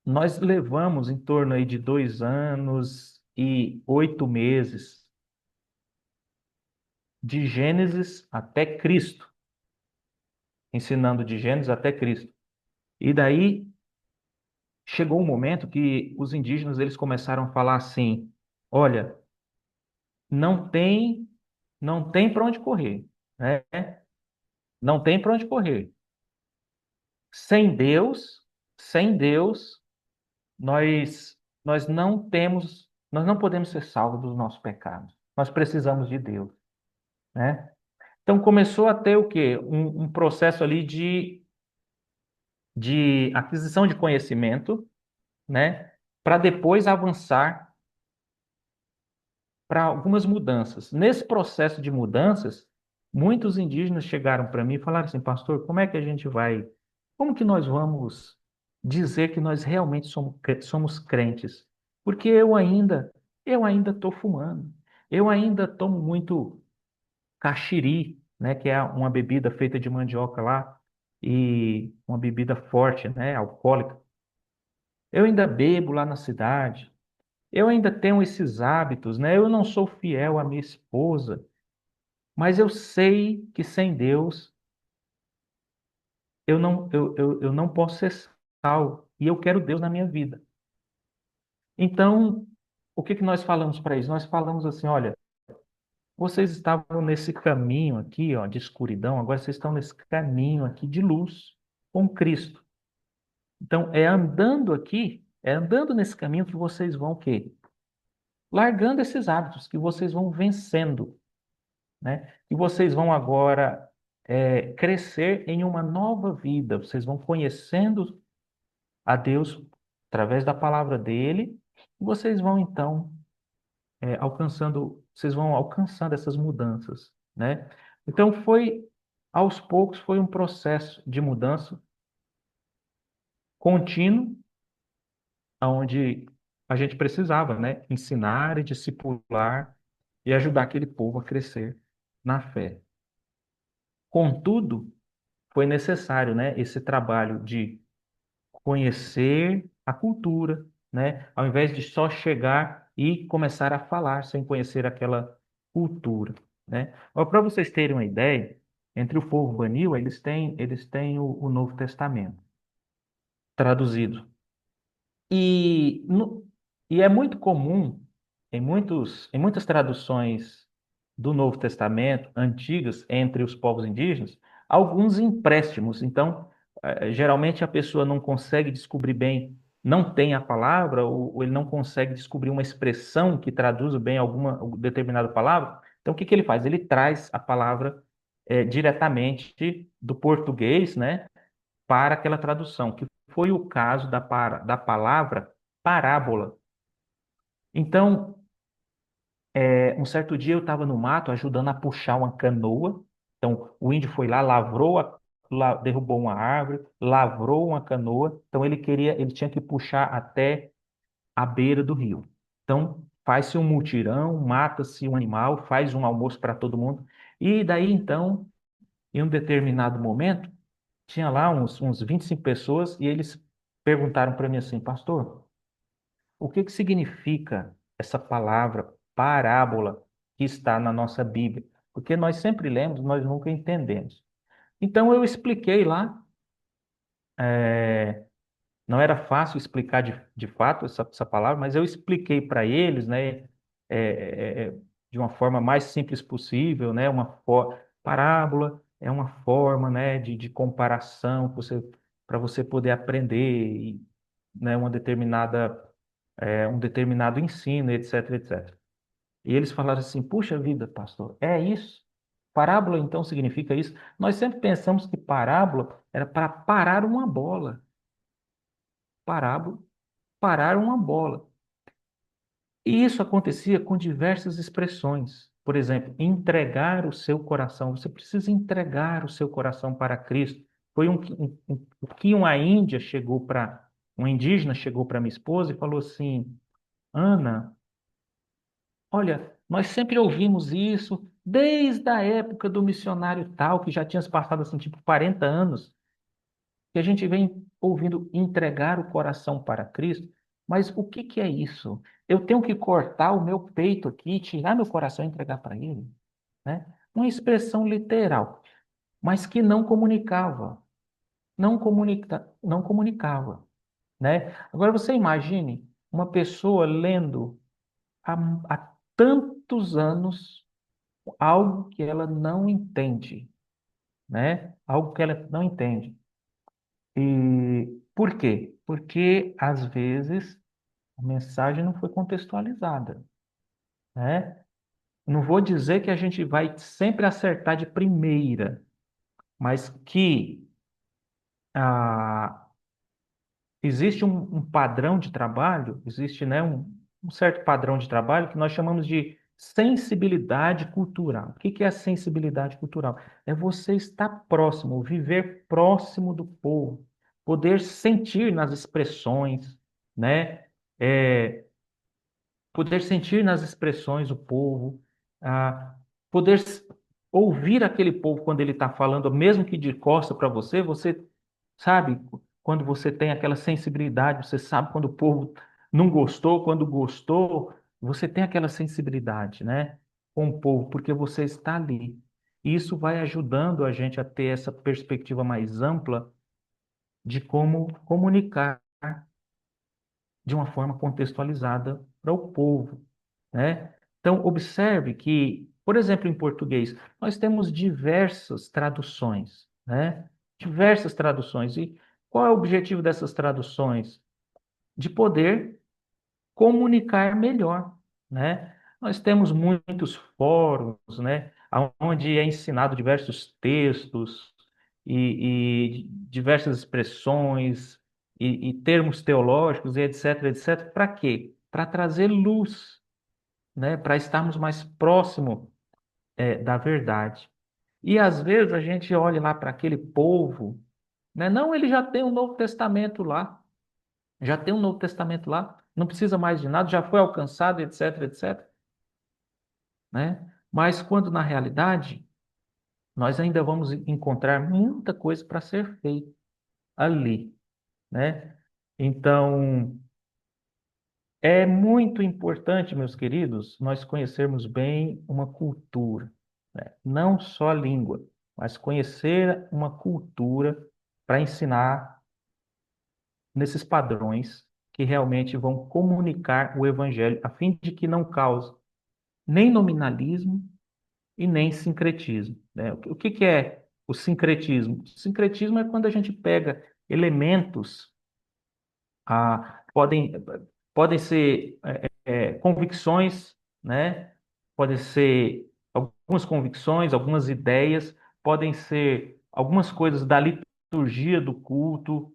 nós levamos em torno aí de 2 anos e 8 meses de Gênesis até Cristo, ensinando de Gênesis até Cristo. E daí chegou um momento que os indígenas eles começaram a falar assim: olha, não tem, não tem para onde correr, né? Não tem para onde correr. Sem Deus, sem Deus, nós nós não podemos ser salvos dos nossos pecados. Nós precisamos de Deus, né? Então começou a ter o quê? Um processo ali de aquisição de conhecimento, né? Para depois avançar para algumas mudanças. Nesse processo de mudanças, muitos indígenas chegaram para mim e falaram assim, pastor, como que nós vamos dizer que nós realmente somos crentes? Porque eu ainda estou fumando, eu ainda tomo muito caxiri, né, que é uma bebida feita de mandioca lá, e uma bebida forte, né, alcoólica. Eu ainda bebo lá na cidade. Eu ainda tenho esses hábitos, né? Eu não sou fiel à minha esposa, mas eu sei que sem Deus eu não posso ser salvo e eu quero Deus na minha vida. Então, o que que nós falamos para eles? Nós falamos assim, olha, vocês estavam nesse caminho aqui, ó, de escuridão, agora vocês estão nesse caminho aqui de luz com Cristo. Então, é andando nesse caminho que vocês vão o quê? Largando esses hábitos, que vocês vão vencendo, né? E vocês vão agora crescer em uma nova vida. Vocês vão conhecendo a Deus através da palavra dele. E vocês vão então vocês vão alcançando essas mudanças, né? Então aos poucos, foi um processo de mudança contínuo, onde a gente precisava, né, ensinar e discipular e ajudar aquele povo a crescer na fé. Contudo, foi necessário, né, esse trabalho de conhecer a cultura, né, ao invés de só chegar e começar a falar sem conhecer aquela cultura. né? Para vocês terem uma ideia, entre o povo Banil, eles têm o Novo Testamento traduzido. E, e é muito comum, em muitas traduções do Novo Testamento, antigas, entre os povos indígenas, alguns empréstimos. Então, geralmente a pessoa não consegue descobrir bem, não tem a palavra, ou ele não consegue descobrir uma expressão que traduza bem alguma determinada palavra. Então, o que que ele faz? Ele traz a palavra diretamente do português, né, para aquela tradução, que foi o caso da palavra parábola. Então, um certo dia eu estava no mato ajudando a puxar uma canoa. Então, o índio foi lá, derrubou uma árvore, lavrou uma canoa. Então, ele tinha que puxar até a beira do rio. Então, faz-se um mutirão, mata-se um animal, faz um almoço para todo mundo. E daí, então, em um determinado momento, tinha lá uns 25 pessoas e eles perguntaram para mim assim, pastor, o que que significa essa palavra parábola que está na nossa Bíblia? Porque nós sempre lemos, nós nunca entendemos. Então eu expliquei lá, não era fácil explicar de fato essa palavra, mas eu expliquei para eles, né, de uma forma mais simples possível, né, parábola é uma forma, né, de comparação para você poder aprender, né, um determinado ensino, etc, etc. E eles falaram assim: puxa vida, pastor, é isso? Parábola então significa isso? Nós sempre pensamos que parábola era para parar uma bola. Parábola, parar uma bola. E isso acontecia com diversas expressões. Por exemplo, entregar o seu coração. Você precisa entregar o seu coração para Cristo. Foi o que uma indígena chegou para minha esposa e falou assim: Ana, olha, nós sempre ouvimos isso desde a época do missionário tal, que já tinha se passado assim, tipo 40 anos, que a gente vem ouvindo entregar o coração para Cristo. Mas o que que é isso? Eu tenho que cortar o meu peito aqui, tirar meu coração e entregar para Ele, né? Uma expressão literal, mas que não comunicava, não comunicava, né? Agora você imagine uma pessoa lendo há, há tantos anos algo que ela não entende, né? Algo que ela não entende. E por quê? Porque às vezes a mensagem não foi contextualizada, né? Não vou dizer que a gente vai sempre acertar de primeira, mas que ah, existe um padrão de trabalho, existe, né, um certo padrão de trabalho que nós chamamos de sensibilidade cultural. O que que é a sensibilidade cultural? É você estar próximo, viver próximo do povo, poder sentir nas expressões, né? É, poder sentir nas expressões o povo, ah, poder ouvir aquele povo quando ele está falando, mesmo que de costa para você, você sabe quando você tem aquela sensibilidade, você sabe quando o povo não gostou, quando gostou, você tem aquela sensibilidade, né, com o povo, porque você está ali. E isso vai ajudando a gente a ter essa perspectiva mais ampla de como comunicar de uma forma contextualizada para o povo, né? Então, observe que, por exemplo, em português, nós temos diversas traduções, né? Diversas traduções. E qual é o objetivo dessas traduções? De poder comunicar melhor, né? Nós temos muitos fóruns, né, onde é ensinado diversos textos e diversas expressões e termos teológicos e etc, etc. Para quê? Para trazer luz, né, para estarmos mais próximo da verdade. E às vezes a gente olha lá para aquele povo, né? Não, ele já tem o Novo Testamento lá. Já tem um Novo Testamento lá, não precisa mais de nada, já foi alcançado, etc, etc, né? Mas quando na realidade nós ainda vamos encontrar muita coisa para ser feita ali, né? Então, é muito importante, meus queridos, nós conhecermos bem uma cultura. né? Não só a língua, mas conhecer uma cultura para ensinar nesses padrões que realmente vão comunicar o evangelho, a fim de que não cause nem nominalismo e nem sincretismo, né? O que é o sincretismo? O sincretismo é quando a gente pega elementos, podem, podem ser convicções, né? Podem ser algumas convicções, algumas ideias, podem ser algumas coisas da liturgia do culto,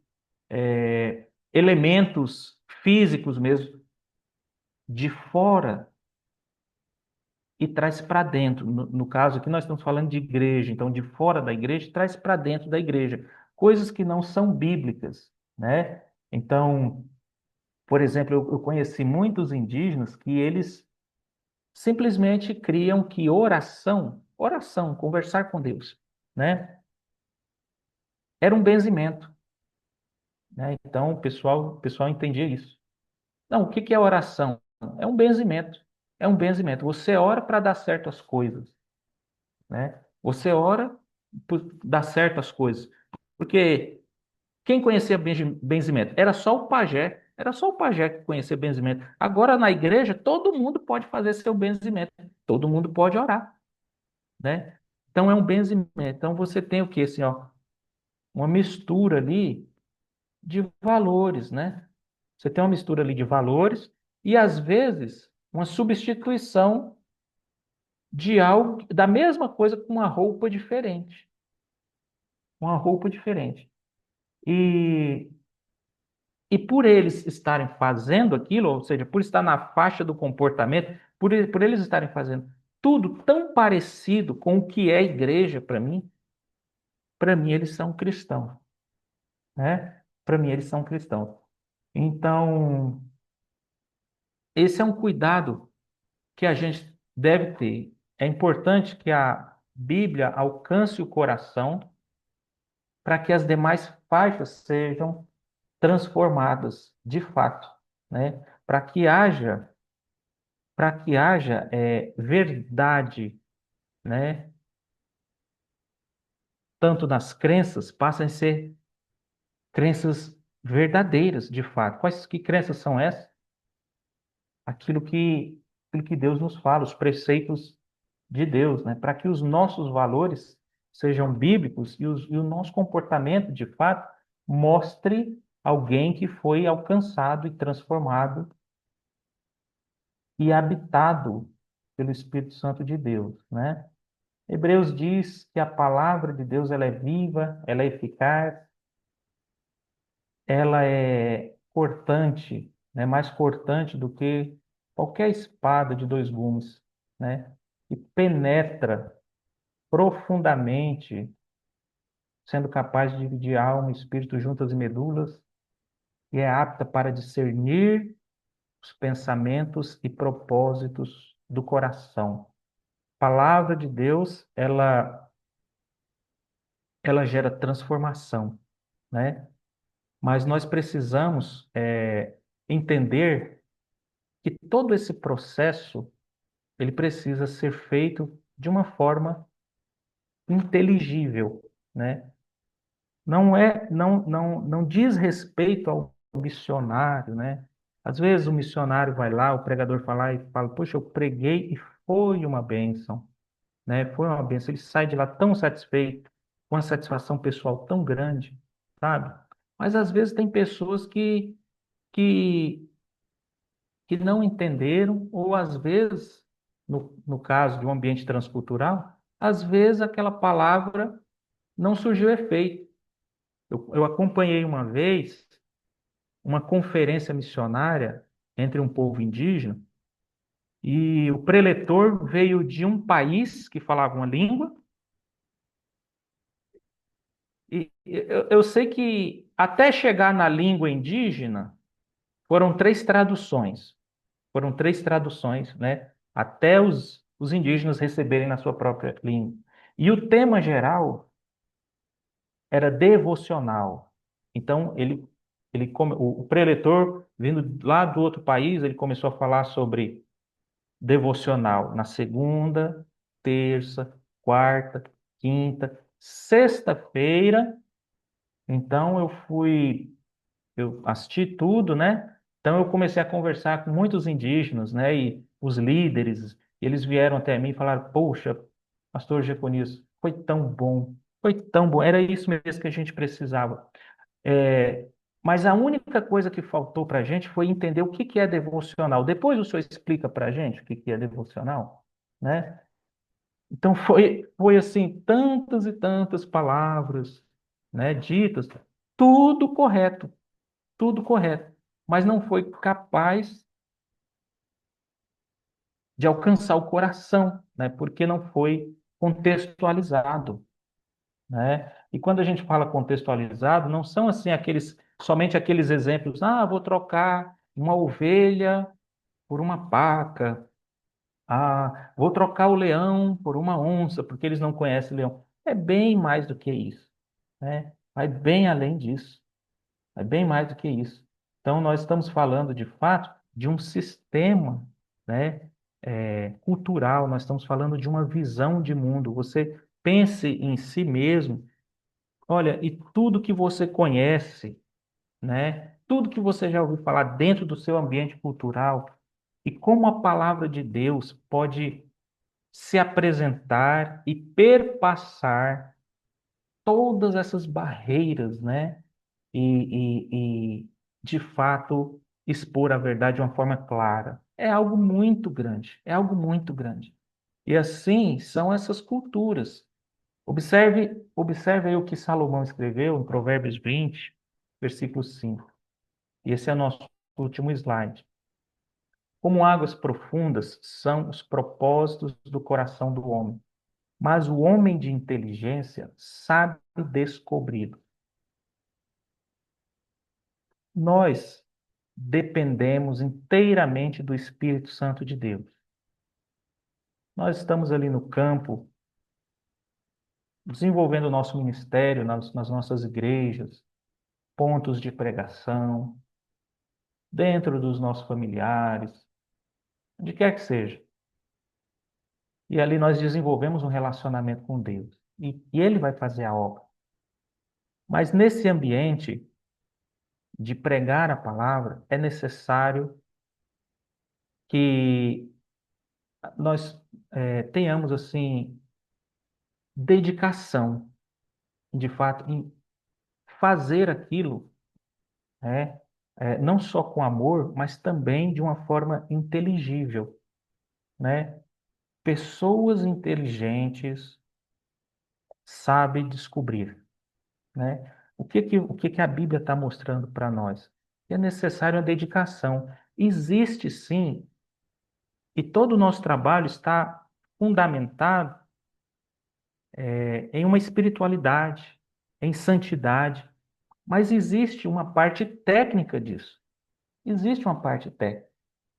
elementos físicos mesmo, de fora e traz para dentro. No caso aqui, nós estamos falando de igreja, então de fora da igreja, traz para dentro da igreja. Coisas que não são bíblicas, né? Então, por exemplo, eu conheci muitos indígenas que eles simplesmente criam que oração, conversar com Deus, né? Era um benzimento, né? Então, o pessoal entendia isso. Não, o que que é oração? É um benzimento. É um benzimento. Você ora para dar certo as coisas, né? Você ora por dar certo as coisas. Porque quem conhecia benzimento? Era só o pajé. Era só o pajé que conhecia benzimento. Agora, na igreja, todo mundo pode fazer seu benzimento. Todo mundo pode orar, né? Então, é um benzimento. Então, você tem o quê? Assim, ó, uma mistura ali de valores, né? Você tem uma mistura ali de valores e, às vezes, uma substituição de algo, da mesma coisa com uma roupa diferente. Uma roupa diferente. E, e por eles estarem fazendo aquilo, ou seja, por estar na faixa do comportamento, por eles estarem fazendo tudo tão parecido com o que é a igreja para mim eles são cristãos, né? Para mim eles são cristãos. Então, esse é um cuidado que a gente deve ter. É importante que a Bíblia alcance o coração para que as demais faixas sejam transformadas de fato, né? Para que haja verdade, né? Tanto nas crenças, passem a ser crenças verdadeiras, de fato. Quais que crenças são essas? Aquilo que Deus nos fala, os preceitos de Deus, né? Para que os nossos valores sejam bíblicos e o nosso comportamento, de fato, mostre alguém que foi alcançado e transformado e habitado pelo Espírito Santo de Deus, né? Hebreus diz que a palavra de Deus ela é viva, ela é eficaz, ela é cortante, né? Mais cortante do que qualquer espada de dois gumes, né? E penetra profundamente, sendo capaz de dividir alma e espírito juntas e medulas, e é apta para discernir os pensamentos e propósitos do coração. A palavra de Deus, ela gera transformação, né? Mas nós precisamos entender que todo esse processo ele precisa ser feito de uma forma inteligível, né? Não diz respeito ao missionário, né? Às vezes o missionário vai lá, o pregador vai lá e fala, poxa, eu preguei e foi uma bênção, né? Foi uma bênção. Ele sai de lá tão satisfeito, com uma satisfação pessoal tão grande, sabe? Mas às vezes tem pessoas que, que não entenderam, ou às vezes, no caso de um ambiente transcultural, às vezes aquela palavra não surgiu efeito. Eu acompanhei uma vez uma conferência missionária entre um povo indígena e o preletor veio de um país que falava uma língua e eu sei que até chegar na língua indígena foram três traduções. Foram três traduções, né? Até os indígenas receberem na sua própria língua. E o tema geral era devocional. Então, o preletor, vindo lá do outro país, ele começou a falar sobre devocional na segunda, terça. quarta, quinta, sexta-feira. Então eu assisti tudo, né? Então eu comecei a conversar com muitos indígenas, né? E os líderes, eles vieram até mim e falaram: Poxa, Pastor Jeconias, foi tão bom, era isso mesmo que a gente precisava. É, mas a única coisa que faltou para a gente foi entender o que que é devocional. Depois o senhor explica para a gente o que que é devocional, né? Então foi assim, tantas e tantas palavras, né, ditas, tudo correto, tudo correto, mas não foi capaz de alcançar o coração, né, porque não foi contextualizado, né? E quando a gente fala contextualizado, não são assim somente aqueles exemplos, vou trocar uma ovelha por uma paca, vou trocar o leão por uma onça, porque eles não conhecem leão. É bem mais do que isso, né? Vai bem além disso. É bem mais do que isso. Então, nós estamos falando, de fato, de um sistema, né, cultural, nós estamos falando de uma visão de mundo. Você pense em si mesmo, olha, e tudo que você conhece, né, tudo que você já ouviu falar dentro do seu ambiente cultural, e como a palavra de Deus pode se apresentar e perpassar todas essas barreiras, né? E, de fato, expor a verdade de uma forma clara. É algo muito grande, é algo muito grande. E assim são essas culturas. Observe aí o que Salomão escreveu em Provérbios 20, versículo 5. E esse é o nosso último slide. Como águas profundas são os propósitos do coração do homem, mas o homem de inteligência sabe descobrir. Nós dependemos inteiramente do Espírito Santo de Deus. Nós estamos ali no campo, desenvolvendo o nosso ministério nas nossas igrejas, pontos de pregação, dentro dos nossos familiares, onde quer que seja. E ali nós desenvolvemos um relacionamento com Deus. E Ele vai fazer a obra. Mas nesse ambiente de pregar a palavra, é necessário que nós tenhamos, assim, dedicação, de fato, em fazer aquilo, né, não só com amor, mas também de uma forma inteligível, né? Pessoas inteligentes sabem descobrir, né? O que que a Bíblia está mostrando para nós? É necessário a dedicação. Existe sim, e todo o nosso trabalho está fundamentado em uma espiritualidade, em santidade, mas existe uma parte técnica disso. Existe uma parte técnica,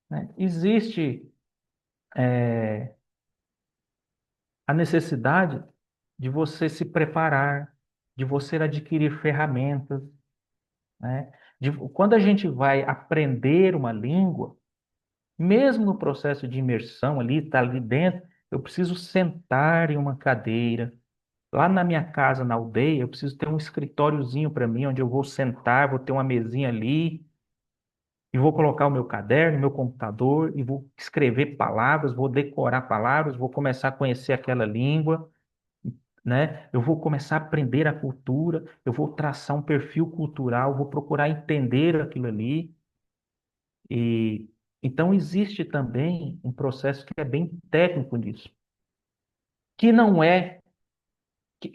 né? Existe a necessidade de você se preparar, de você adquirir ferramentas, né? Quando a gente vai aprender uma língua, mesmo no processo de imersão ali, tá ali dentro, eu preciso sentar em uma cadeira. Lá na minha casa, na aldeia, eu preciso ter um escritóriozinho para mim, onde eu vou sentar, vou ter uma mesinha ali, e vou colocar o meu caderno, meu computador, e vou escrever palavras, vou decorar palavras, vou começar a conhecer aquela língua, né? Eu vou começar a aprender a cultura, eu vou traçar um perfil cultural, vou procurar entender aquilo ali. E então existe também um processo que é bem técnico nisso, que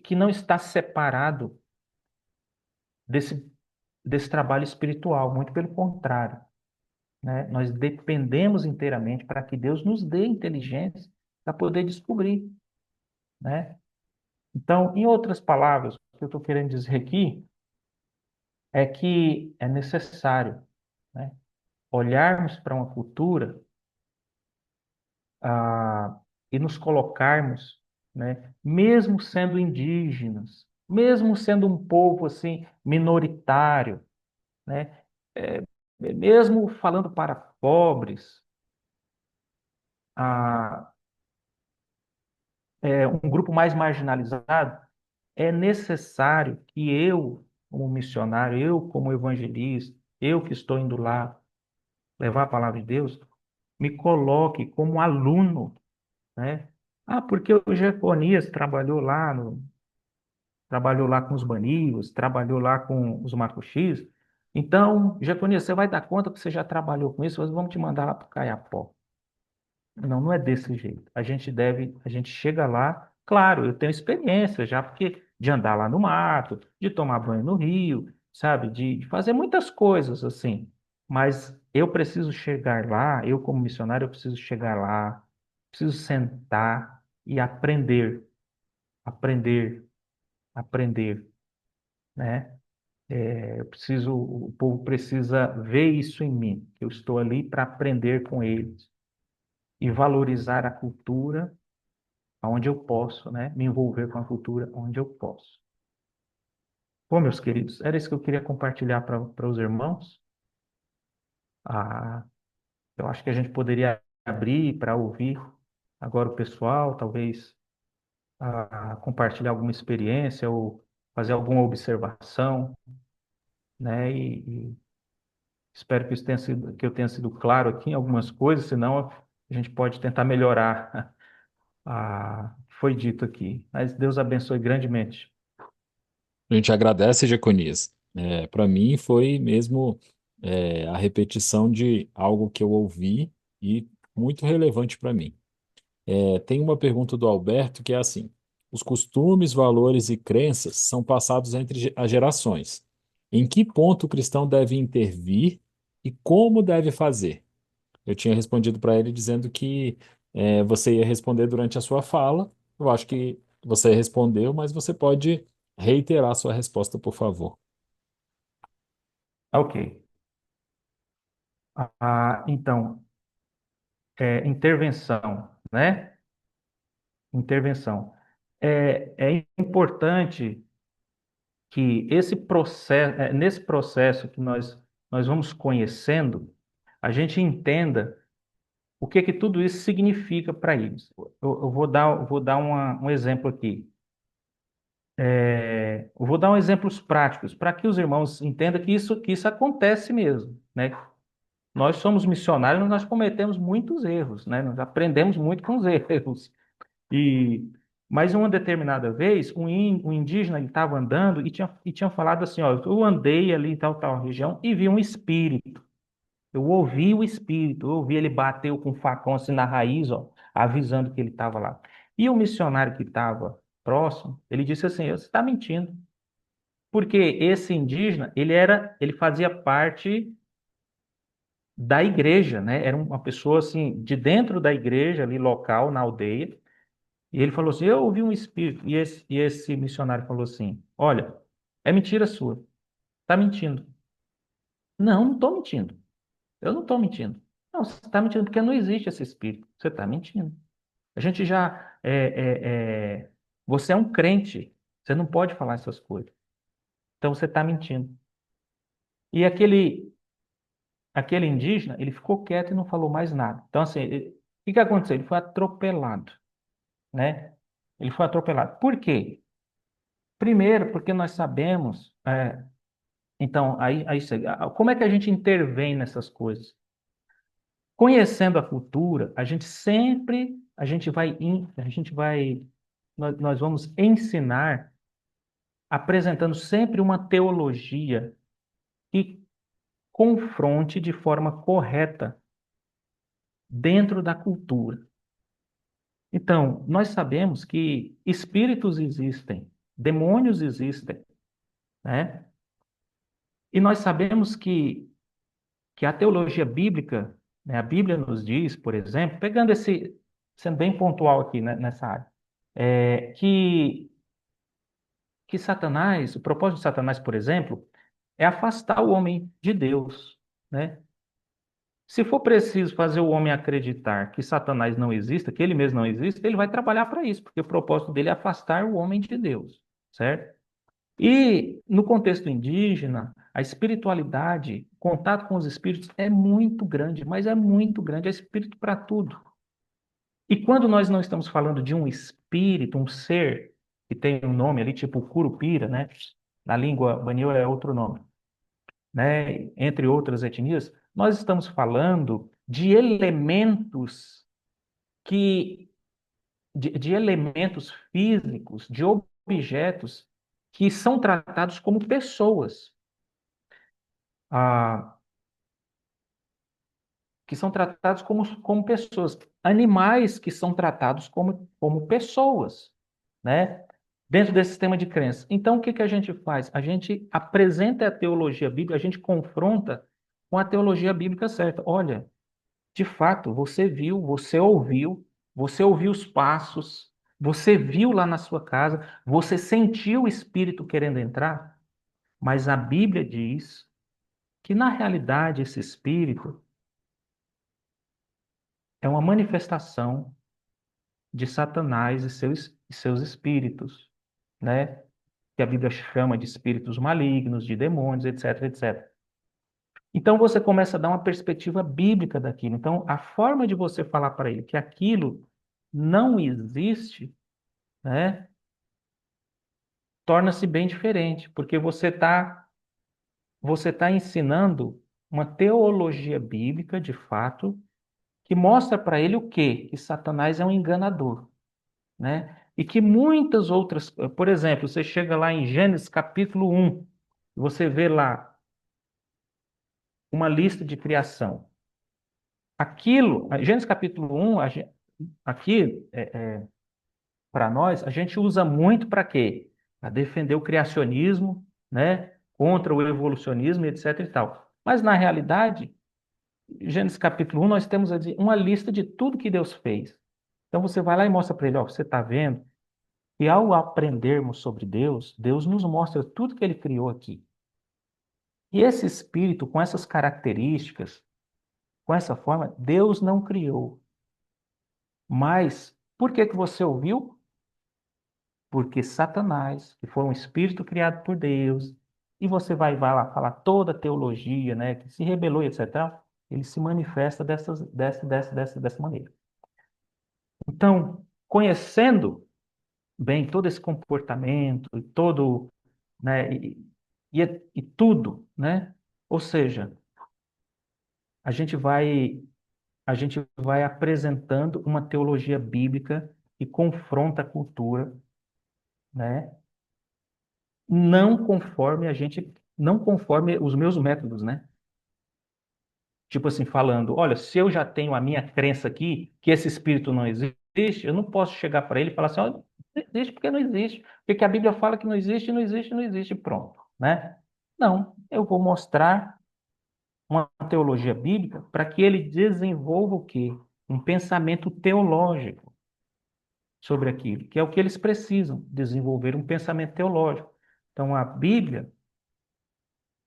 que não está separado desse, desse trabalho espiritual, muito pelo contrário, né? Nós dependemos inteiramente para que Deus nos dê inteligência para poder descobrir, né? Então, em outras palavras, o que eu estou querendo dizer aqui é que é necessário, né, olharmos para uma cultura, e nos colocarmos, né, mesmo sendo indígenas, mesmo sendo um povo assim minoritário, né, é, mesmo falando para pobres, um grupo mais marginalizado, é necessário que eu, como missionário, eu como evangelista, eu que estou indo lá levar a palavra de Deus, me coloque como aluno, né? Ah, porque o Jeconias trabalhou lá com os Banivos, trabalhou lá com os Marco X. Então, Jeconias, você vai dar conta que você já trabalhou com isso, nós vamos te mandar lá para o Caiapó. Não, não é desse jeito. A gente chega lá, claro, eu tenho experiência já, porque de andar lá no mato, de tomar banho no rio, sabe, de fazer muitas coisas assim. Mas eu preciso chegar lá, eu como missionário, eu preciso chegar lá, preciso sentar e aprender, aprender, aprender, né? O povo precisa ver isso em mim, que eu estou ali para aprender com eles e valorizar a cultura onde eu posso, né, me envolver com a cultura onde eu posso. Bom, meus queridos, era isso que eu queria compartilhar para os irmãos. Ah, eu acho que a gente poderia abrir para ouvir agora o pessoal, talvez compartilhar alguma experiência ou fazer alguma observação, né? E espero que que eu tenha sido claro aqui em algumas coisas, senão a gente pode tentar melhorar o que foi dito aqui. Mas Deus abençoe grandemente. A gente agradece, Jeconias. Para mim foi mesmo a repetição de algo que eu ouvi e muito relevante para mim. Tem uma pergunta do Alberto que é assim: os costumes, valores e crenças são passados entre as gerações. Em que ponto o cristão deve intervir e como deve fazer? Eu tinha respondido para ele dizendo que você ia responder durante a sua fala. Eu acho que você respondeu, mas você pode reiterar a sua resposta, por favor. Ok. Então, intervenção, né? Intervenção. É importante que nesse processo que nós vamos conhecendo, a gente entenda o que que tudo isso significa para eles. Eu vou dar um exemplo aqui. Eu vou dar um exemplos práticos para que os irmãos entendam que isso acontece mesmo, né? Nós somos missionários, nós cometemos muitos erros, né? Nós aprendemos muito com os erros. E mas uma determinada vez, um indígena ele estava andando e tinha falado assim, ó, eu andei ali em tal região e vi um espírito. Eu ouvi o espírito, eu ouvi ele bateu com o facão assim na raiz, ó, avisando que ele estava lá. E o missionário que estava próximo, ele disse assim, você está mentindo. Porque esse indígena, ele fazia parte da igreja, né? Era uma pessoa assim, de dentro da igreja ali local, na aldeia. E ele falou assim: eu ouvi um espírito. E esse missionário falou assim: olha, é mentira sua. Está mentindo. Não, não estou mentindo. Eu não estou mentindo. Não, você está mentindo porque não existe esse espírito. Você está mentindo. A gente já. Você é um crente. Você não pode falar essas coisas. Então você está mentindo. E aquele indígena, ele ficou quieto e não falou mais nada. Então, assim, o que que aconteceu? Ele foi atropelado, né? Ele foi atropelado. Por quê? Primeiro, porque nós sabemos. Então, como é que a gente intervém nessas coisas? Conhecendo a cultura, a gente vai, nós vamos ensinar apresentando sempre uma teologia que confronte de forma correta dentro da cultura. Então, nós sabemos que espíritos existem, demônios existem, né? E nós sabemos que a teologia bíblica, né, a Bíblia nos diz, por exemplo, sendo bem pontual aqui, né, nessa área, é, que, que Satanás, o propósito de Satanás, por exemplo, é afastar o homem de Deus, né? Se for preciso fazer o homem acreditar que Satanás não exista, que ele mesmo não existe, ele vai trabalhar para isso, porque o propósito dele é afastar o homem de Deus, certo? E no contexto indígena, a espiritualidade, contato com os espíritos é muito grande, mas é muito grande, é espírito para tudo. E quando nós não estamos falando de um espírito, um ser que tem um nome ali, tipo Curupira, né? Na língua banil é outro nome, né? Entre outras etnias, nós estamos falando de elementos que, de elementos físicos, de objetos que são tratados como pessoas. Ah, que são tratados como pessoas, animais que são tratados como pessoas, né? Dentro desse sistema de crença. Então, o que que a gente faz? A gente apresenta a teologia bíblica, a gente confronta com a teologia bíblica certa. Olha, de fato, você viu, você ouviu os passos, você viu lá na sua casa, você sentiu o Espírito querendo entrar, mas a Bíblia diz que, na realidade, esse Espírito é uma manifestação de Satanás e seus espíritos, né? Que a Bíblia chama de espíritos malignos, de demônios, etc, etc. Então você começa a dar uma perspectiva bíblica daquilo. Então a forma de você falar para ele que aquilo não existe, né, torna-se bem diferente, porque você tá ensinando uma teologia bíblica, de fato, que mostra para ele o quê? Que Satanás é um enganador, né? E que muitas outras, por exemplo, você chega lá em Gênesis capítulo 1, você vê lá uma lista de criação. Gênesis capítulo 1, aqui, para nós, a gente usa muito para quê? Para defender o criacionismo, né? Contra o evolucionismo, etc. e tal. Mas, na realidade, Gênesis capítulo 1, nós temos ali uma lista de tudo que Deus fez. Então, você vai lá e mostra para ele, ó, você está vendo? E ao aprendermos sobre Deus, Deus nos mostra tudo que ele criou aqui. E esse espírito, com essas características, com essa forma, Deus não criou. Mas, por que que você ouviu? Porque Satanás, que foi um espírito criado por Deus, e você vai lá falar toda a teologia, né, que se rebelou, etc., ele se manifesta dessa maneira. Então, conhecendo bem todo esse comportamento, e todo, né, e tudo, né? Ou seja, a gente vai a gente vai apresentando uma teologia bíblica que confronta a cultura, né? Não conforme os meus métodos, né? Tipo assim, falando, olha, se eu já tenho a minha crença aqui, que esse espírito não existe, eu não posso chegar para ele e falar assim, olha, não existe porque não existe. Porque a Bíblia fala que não existe, não existe, não existe, pronto, né? Não, eu vou mostrar uma teologia bíblica para que ele desenvolva o quê? Um pensamento teológico sobre aquilo, que é o que eles precisam, desenvolver um pensamento teológico. Então, a Bíblia,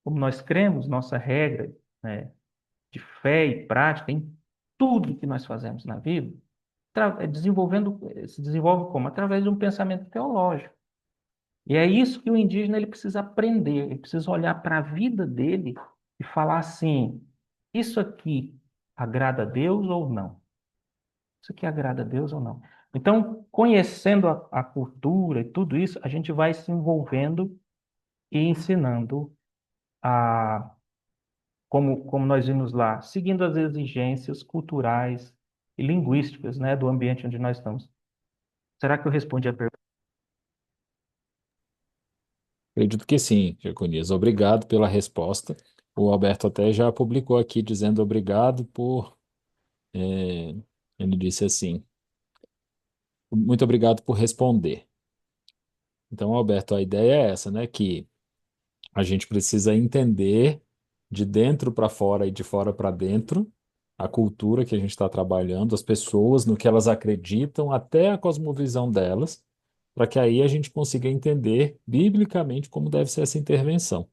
como nós cremos, nossa regra, né, de fé e prática em tudo que nós fazemos na vida, se desenvolve como? Através de um pensamento teológico. E é isso que o indígena ele precisa aprender, ele precisa olhar para a vida dele e falar assim: isso aqui agrada a Deus ou não? Isso aqui agrada a Deus ou não? Então, conhecendo a cultura e tudo isso, a gente vai se envolvendo e ensinando a, como nós vimos lá, seguindo as exigências culturais e linguísticas, né, do ambiente onde nós estamos. Será que eu respondi a pergunta? Acredito que sim, Jeconias. Obrigado pela resposta. O Alberto até já publicou aqui dizendo obrigado por. eh, Ele disse assim: muito obrigado por responder. Então, Alberto, a ideia é essa, né? Que a gente precisa entender de dentro para fora e de fora para dentro a cultura que a gente está trabalhando, as pessoas, no que elas acreditam, até a cosmovisão delas, para que aí a gente consiga entender biblicamente como deve ser essa intervenção.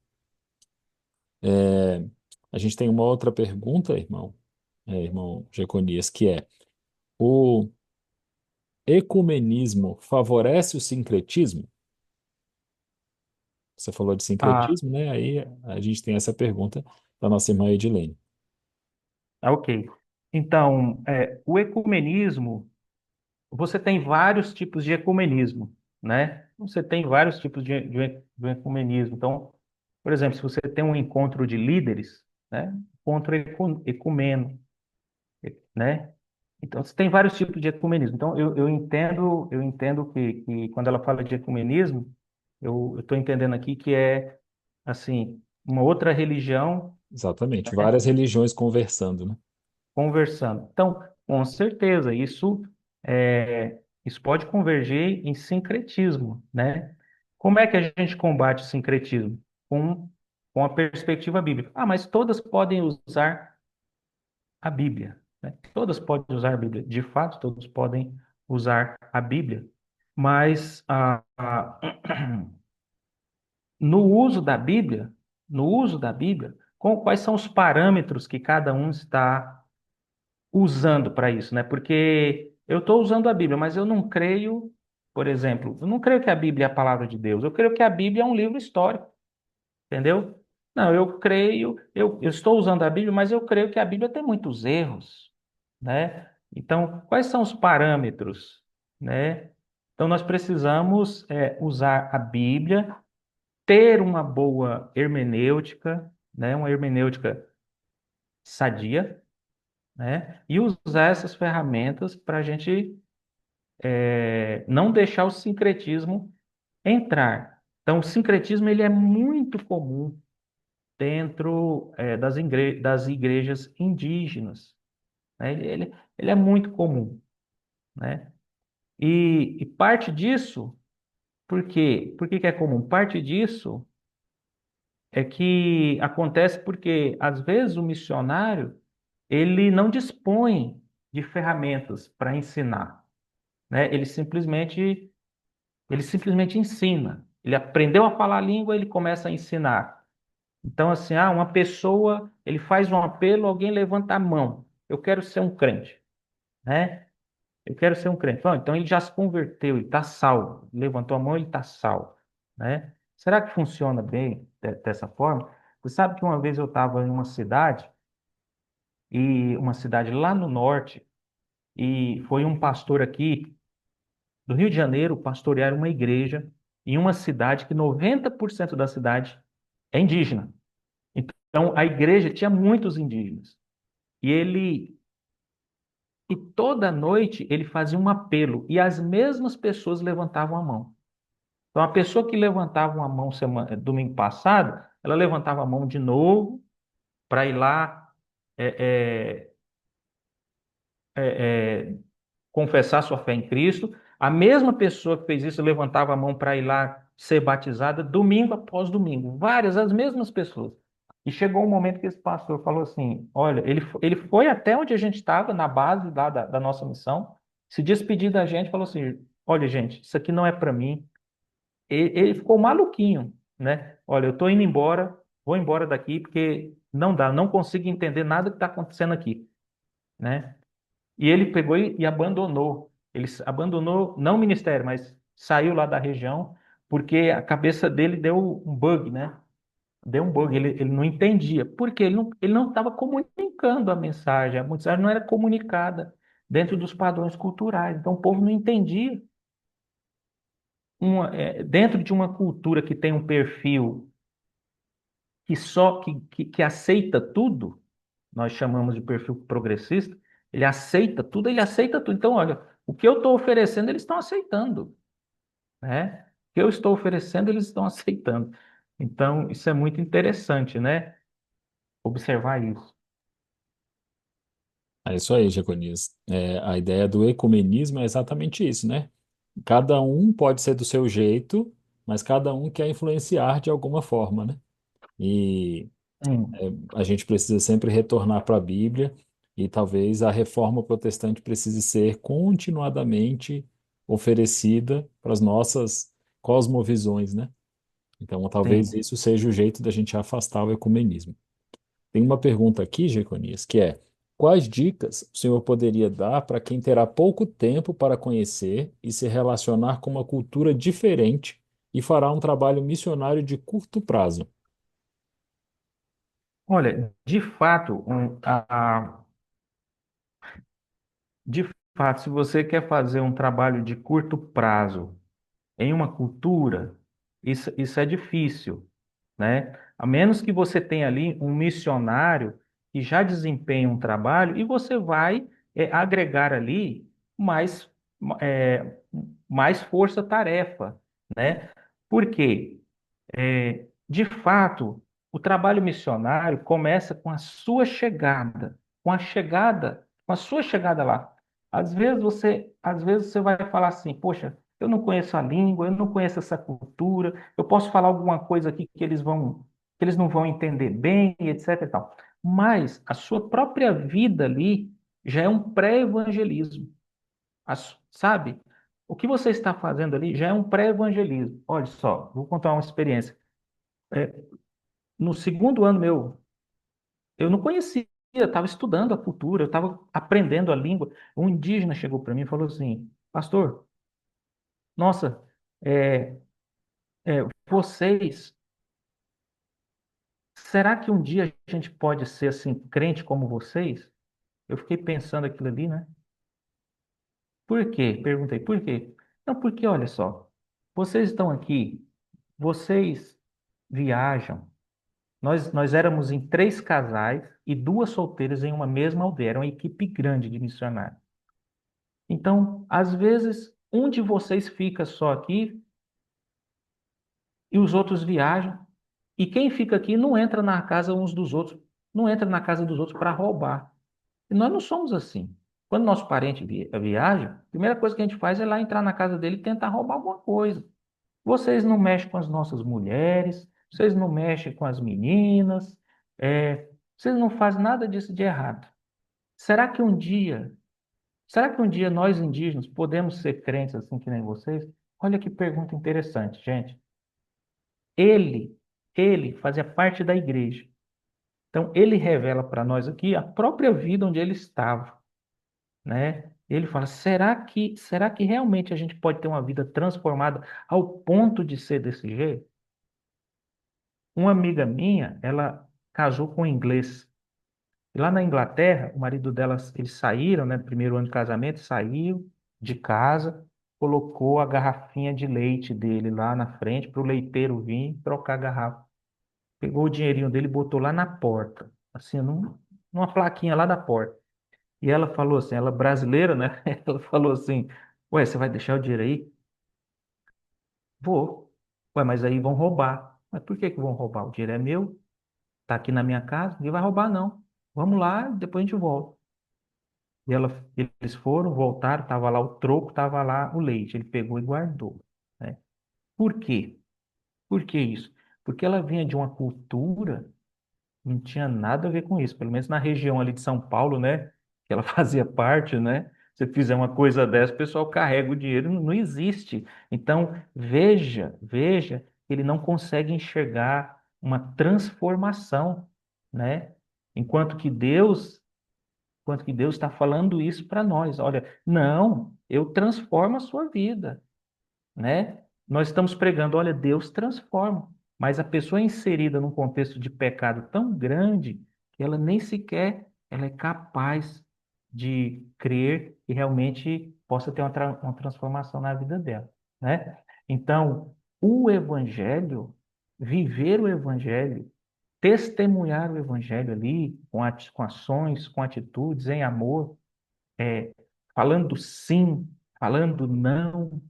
É, a gente tem uma outra pergunta, irmão Jeconias, que é: o ecumenismo favorece o sincretismo? Você falou de Ah, sincretismo, né? Aí a gente tem essa pergunta da nossa irmã Edilene. ok. Então, o ecumenismo. você tem vários tipos de ecumenismo, né? Você tem vários tipos de ecumenismo. Então, por exemplo, se você tem um encontro de líderes, né? Encontro ecumeno, né? Então, você tem vários tipos de ecumenismo. Então, eu entendo que quando ela fala de ecumenismo, eu estou entendendo aqui que é, assim, uma outra religião, Exatamente, né, várias religiões conversando, né? conversando. Então, com certeza, isso pode converger em sincretismo, né? Como é que a gente combate o sincretismo? Com, com a perspectiva bíblica. Ah, mas todas podem usar a Bíblia, né? Todas podem usar a Bíblia. De fato, todos podem usar a Bíblia. Mas no uso da Bíblia, no uso da Bíblia, quais são os parâmetros que cada um está usando para isso, né? Porque eu estou usando a Bíblia, mas eu não creio, por exemplo, eu não creio que a Bíblia é a palavra de Deus. Eu creio que a Bíblia é um livro histórico, entendeu? Não, eu estou usando a Bíblia, mas eu creio que a Bíblia tem muitos erros, né? Então, quais são os parâmetros, né? Então, nós precisamos usar a Bíblia, ter uma boa hermenêutica, né? Uma hermenêutica sadia, né? E usar essas ferramentas para a gente não deixar o sincretismo entrar. Então, o sincretismo ele é muito comum dentro das igrejas indígenas, né? Ele é muito comum, né? E parte disso, por quê? Por que que é comum? Parte disso é que acontece porque, às vezes, o missionário ele não dispõe de ferramentas para ensinar, né? Ele simplesmente ensina. Ele aprendeu a falar a língua, ele começa a ensinar. Então, assim, uma pessoa, ele faz um apelo, alguém levanta a mão. Eu quero ser um crente, né? Eu quero ser um crente. Bom, então ele já se converteu, ele está salvo. Levantou a mão, ele está salvo, né? Será que funciona bem dessa forma? Você sabe que uma vez eu estava em uma cidade, e uma cidade lá no norte, e foi um pastor aqui do Rio de Janeiro pastorear uma igreja em uma cidade que 90% da cidade é indígena. Então, a igreja tinha muitos indígenas. E toda noite ele fazia um apelo e as mesmas pessoas levantavam a mão. Então, a pessoa que levantava uma mão domingo passado, ela levantava a mão de novo para ir lá é, confessar sua fé em Cristo. A mesma pessoa que fez isso levantava a mão para ir lá ser batizada domingo após domingo. Várias, as mesmas pessoas. E chegou um momento que esse pastor falou assim: olha, ele foi até onde a gente estava, na base lá da nossa missão, se despedir da gente, falou assim: olha, gente, isso aqui não é para mim. Ele ficou maluquinho, né? Olha, eu estou indo embora, vou embora daqui, porque não dá, não consigo entender nada que está acontecendo aqui, né? E ele pegou e abandonou. Ele abandonou, não o ministério, mas saiu lá da região, porque a cabeça dele deu um bug, né? Deu um bug, ele não entendia. Por quê? Ele não estava comunicando a mensagem não era comunicada dentro dos padrões culturais. Então o povo não entendia. Dentro de uma cultura que tem um perfil que aceita tudo, nós chamamos de perfil progressista, ele aceita tudo. Então, olha, o que eu estou oferecendo, eles estão aceitando, né? O que eu estou oferecendo, eles estão aceitando. Então, isso é muito interessante, né? Observar isso. É isso aí, Jeconias. A ideia do ecumenismo é exatamente isso, né? Cada um pode ser do seu jeito, mas cada um quer influenciar de alguma forma, né? E a gente precisa sempre retornar para a Bíblia e talvez a reforma protestante precise ser continuadamente oferecida para as nossas cosmovisões, né? Então, talvez Sim. isso seja o jeito da gente afastar o ecumenismo. Tem uma pergunta aqui, Jeconias, que é: quais dicas o senhor poderia dar para quem terá pouco tempo para conhecer e se relacionar com uma cultura diferente e fará um trabalho missionário de curto prazo? Olha, de fato, de fato, se você quer fazer um trabalho de curto prazo em uma cultura, isso é difícil, né? A menos que você tenha ali um missionário que já desempenha um trabalho e você vai agregar ali mais, é, mais força-tarefa, né? Por quê? De fato, o trabalho missionário começa com a sua chegada, com a sua chegada lá. Às vezes você vai falar assim, poxa, eu não conheço a língua, eu não conheço essa cultura, eu posso falar alguma coisa aqui que eles não vão entender bem, etc e tal. Mas a sua própria vida ali já é um pré-evangelismo, sabe? O que você está fazendo ali já é um pré-evangelismo. Olha só, vou contar uma experiência. É, no segundo ano meu, eu não conhecia, eu estava estudando a cultura, eu estava aprendendo a língua. Um indígena chegou para mim e falou assim: Pastor, nossa, é, vocês, será que um dia a gente pode ser assim, crente como vocês? Eu fiquei pensando aquilo ali, né? Por quê? Perguntei, por quê? Não, porque olha só, vocês estão aqui, vocês viajam. Nós éramos em três casais e duas solteiras em uma mesma aldeia. Era uma equipe grande de missionários. Então, às vezes, um de vocês fica só aqui e os outros viajam. E quem fica aqui não entra na casa uns dos outros, não entra na casa dos outros para roubar. E nós não somos assim. Quando nosso parente viaja, a primeira coisa que a gente faz é lá entrar na casa dele e tentar roubar alguma coisa. Vocês não mexem com as nossas mulheres, vocês não mexem com as meninas, vocês não fazem nada disso de errado. Será que um dia, será que um dia nós indígenas podemos ser crentes assim que nem vocês? Olha que pergunta interessante, gente. Ele, ele fazia parte da igreja. Então ele revela para nós aqui a própria vida onde ele estava, né? Ele fala: será que realmente a gente pode ter uma vida transformada ao ponto de ser desse jeito? Uma amiga minha, ela casou com um inglês. E lá na Inglaterra, o marido dela, eles saíram, né, no primeiro ano de casamento, saiu de casa, colocou a garrafinha de leite dele lá na frente para o leiteiro vir trocar a garrafa. Pegou o dinheirinho dele e botou lá na porta, assim, numa plaquinha lá da porta. E ela falou assim, ela brasileira, né? Ela falou assim: Ué, você vai deixar o dinheiro aí? Vou. Ué, mas aí vão roubar. Mas por que que vão roubar? O dinheiro é meu, tá aqui na minha casa, ninguém vai roubar, não. Vamos lá, depois a gente volta. Eles foram, voltaram, tava lá o troco, tava lá o leite. Ele pegou e guardou, né? Por quê? Por que isso? Porque ela vinha de uma cultura, não tinha nada a ver com isso, pelo menos na região ali de São Paulo, né? Que ela fazia parte, né? Se fizer uma coisa dessa, o pessoal carrega o dinheiro, não existe. Então, veja, ele não consegue enxergar uma transformação, né? Enquanto que Deus Enquanto que Deus está falando isso para nós. Olha, não, eu transformo a sua vida, né? Nós estamos pregando, olha, Deus transforma. Mas a pessoa é inserida num contexto de pecado tão grande que ela nem sequer ela é capaz de crer que realmente possa ter uma transformação na vida dela, né? Então, o evangelho, viver o evangelho, testemunhar o evangelho ali, com ações, com atitudes, em amor, falando sim, falando não,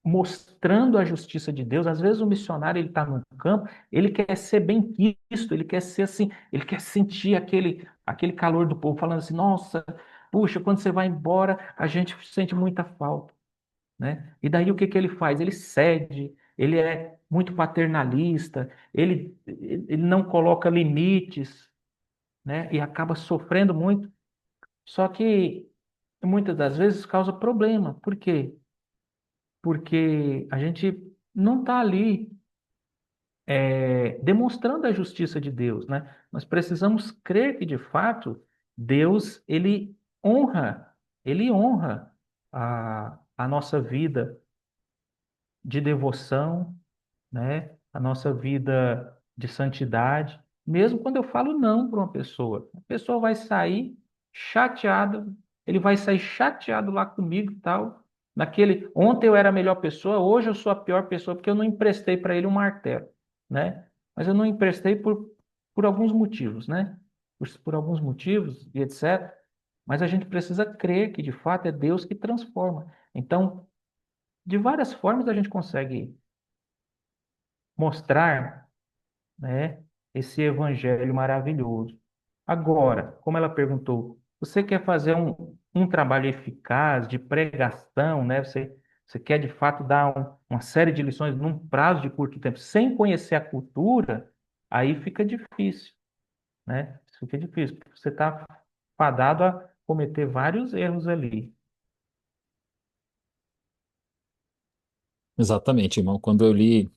mostrando a justiça de Deus. Às vezes o missionário ele está no campo, ele quer ser bem quisto, ele quer ser assim, ele quer sentir aquele calor do povo, falando assim, nossa, puxa, quando você vai embora, a gente sente muita falta, né? E daí o que que ele faz? Ele cede, ele é muito paternalista, ele não coloca limites, né? E acaba sofrendo muito. Só que muitas das vezes causa problema. Por quê? Porque a gente não está ali demonstrando a justiça de Deus, né? Nós precisamos crer que de fato Deus ele honra a nossa vida de devoção, né? A nossa vida de santidade, mesmo quando eu falo não para uma pessoa. A pessoa vai sair chateada, ele vai sair chateado lá comigo e tal. Ontem eu era a melhor pessoa, hoje eu sou a pior pessoa porque eu não emprestei para ele um martelo, né? Mas eu não emprestei por alguns motivos, né? Por alguns motivos e etc. Mas a gente precisa crer que de fato é Deus que transforma. Então, de várias formas a gente consegue mostrar, né, esse evangelho maravilhoso. Agora, como ela perguntou, você quer fazer um trabalho eficaz de pregação, né? Você quer de fato dar uma série de lições num prazo de curto tempo, sem conhecer a cultura, aí fica difícil, né? Isso fica difícil, porque você está fadado a cometer vários erros ali. Exatamente, irmão. Quando eu li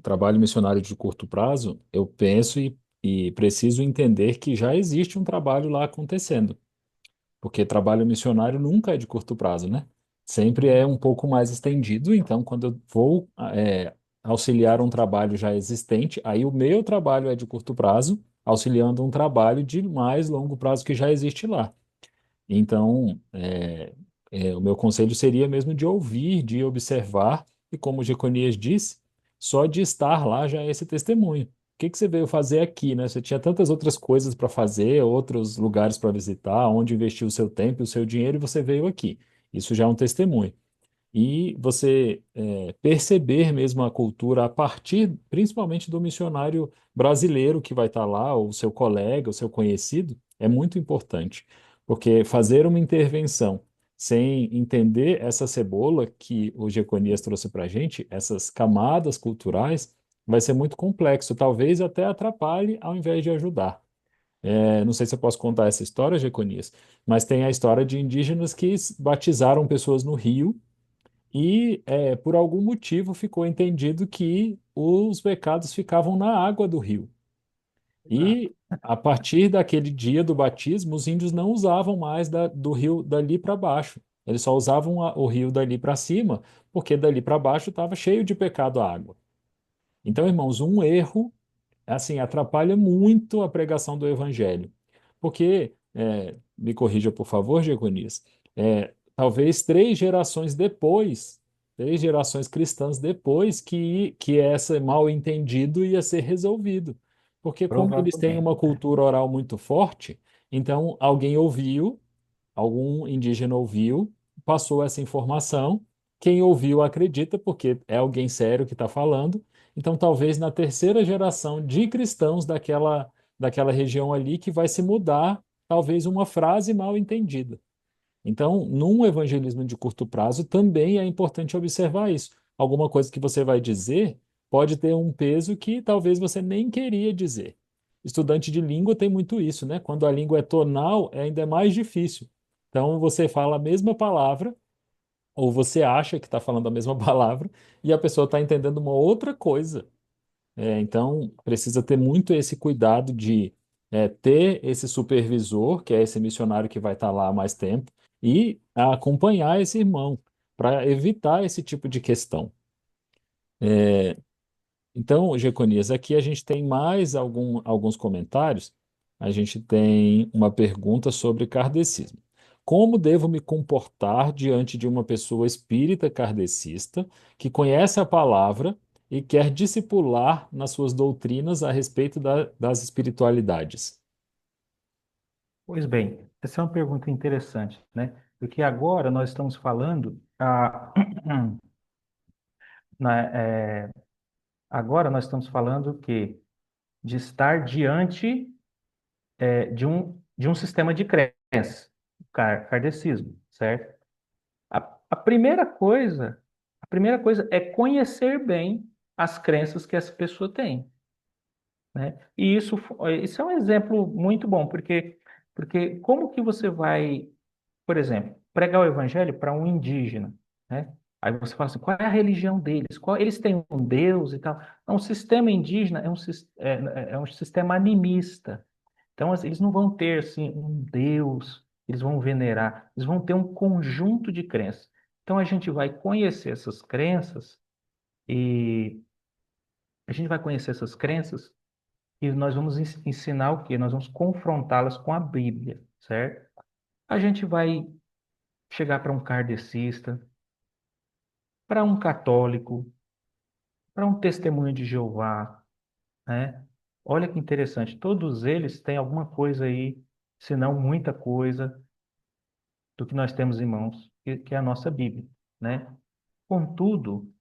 Trabalho Missionário de Curto Prazo, eu penso e preciso entender que já existe um trabalho lá acontecendo, porque trabalho missionário nunca é de curto prazo, né? Sempre é um pouco mais estendido. Então, quando eu vou auxiliar um trabalho já existente, aí o meu trabalho é de curto prazo, auxiliando um trabalho de mais longo prazo que já existe lá. Então, o meu conselho seria mesmo de ouvir, de observar, e como Jeconias disse, só de estar lá já é esse testemunho. O que que você veio fazer aqui, né? Você tinha tantas outras coisas para fazer, outros lugares para visitar, onde investir o seu tempo e o seu dinheiro, e você veio aqui. Isso já é um testemunho. E você perceber mesmo a cultura a partir, principalmente do missionário brasileiro que vai estar lá, ou seu colega, o seu conhecido, é muito importante, porque fazer uma intervenção sem entender essa cebola que o Jeconias trouxe para a gente, essas camadas culturais, vai ser muito complexo, talvez até atrapalhe ao invés de ajudar. Não sei se eu posso contar essa história, Jeconias, mas tem a história de indígenas que batizaram pessoas no rio e, por algum motivo, ficou entendido que os pecados ficavam na água do rio. Exato. E, a partir daquele dia do batismo, os índios não usavam mais do rio dali para baixo. Eles só usavam o rio dali para cima, porque dali para baixo estava cheio de pecado a água. Então, irmãos, um erro assim, atrapalha muito a pregação do evangelho. Porque, me corrija por favor, Diaconias, talvez 3 gerações depois, 3 gerações cristãs depois, que esse mal entendido ia ser resolvido. Porque como eles têm Provavelmente. uma cultura oral muito forte, então alguém ouviu, algum indígena ouviu, passou essa informação. Quem ouviu acredita, porque é alguém sério que está falando. Então, talvez na terceira geração de cristãos daquela região ali que vai se mudar, talvez uma frase mal entendida. Então, num evangelismo de curto prazo, também é importante observar isso. Alguma coisa que você vai dizer pode ter um peso que talvez você nem queria dizer. Estudante de língua tem muito isso, né? Quando a língua é tonal, é ainda mais difícil. Então, você fala a mesma palavra, ou você acha que está falando a mesma palavra, e a pessoa está entendendo uma outra coisa. Então, precisa ter muito esse cuidado de ter esse supervisor, que é esse missionário que vai estar lá há mais tempo, e acompanhar esse irmão, para evitar esse tipo de questão. Então, Jeconias, aqui a gente tem mais alguns comentários. A gente tem uma pergunta sobre kardecismo. Como devo me comportar diante de uma pessoa espírita kardecista que conhece a palavra e quer discipular nas suas doutrinas a respeito das espiritualidades? Pois bem, essa é uma pergunta interessante, né? Porque agora nós estamos falando, é, agora nós estamos falando que de estar diante de um sistema de crença, o kardecismo, certo? A a primeira coisa é conhecer bem as crenças que essa pessoa tem, né? E isso é um exemplo muito bom, porque como que você vai, por exemplo, pregar o evangelho para um indígena, né? Aí você fala assim, qual é a religião deles? Eles têm um Deus e tal. Não, o sistema indígena é um sistema animista. Então, assim, eles não vão ter assim um Deus, eles vão venerar, eles vão ter um conjunto de crenças. Então, a gente vai conhecer essas crenças e a gente vai conhecer essas crenças e nós vamos ensinar o quê? Nós vamos confrontá-las com a Bíblia, certo? A gente vai chegar para um kardecista, para um católico, para um testemunho de Jeová, né? Olha que interessante, todos eles têm alguma coisa aí, se não muita coisa, do que nós temos em mãos, que é a nossa Bíblia, né? Contudo,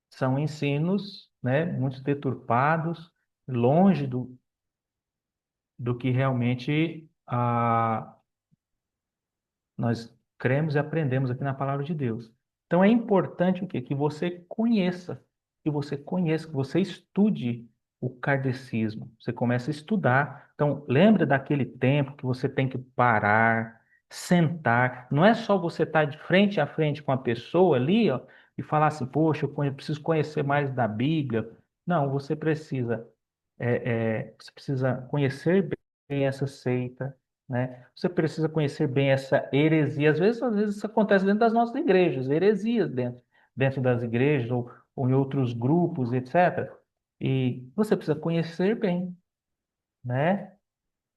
são ensinos, né, muito deturpados, longe do que realmente nós cremos e aprendemos aqui na palavra de Deus. Então é importante o quê? Que você conheça, que você estude o kardecismo. Você começa a estudar. Então, lembra daquele tempo que você tem que parar, sentar. Não é só você estar de frente a frente com a pessoa ali, ó, e falar assim, poxa, eu preciso conhecer mais da Bíblia. Não, você precisa conhecer bem essa seita, né? Você precisa conhecer bem essa heresia. Às vezes isso acontece dentro das nossas igrejas, heresias dentro das igrejas ou em outros grupos, etc. E você precisa conhecer bem, né?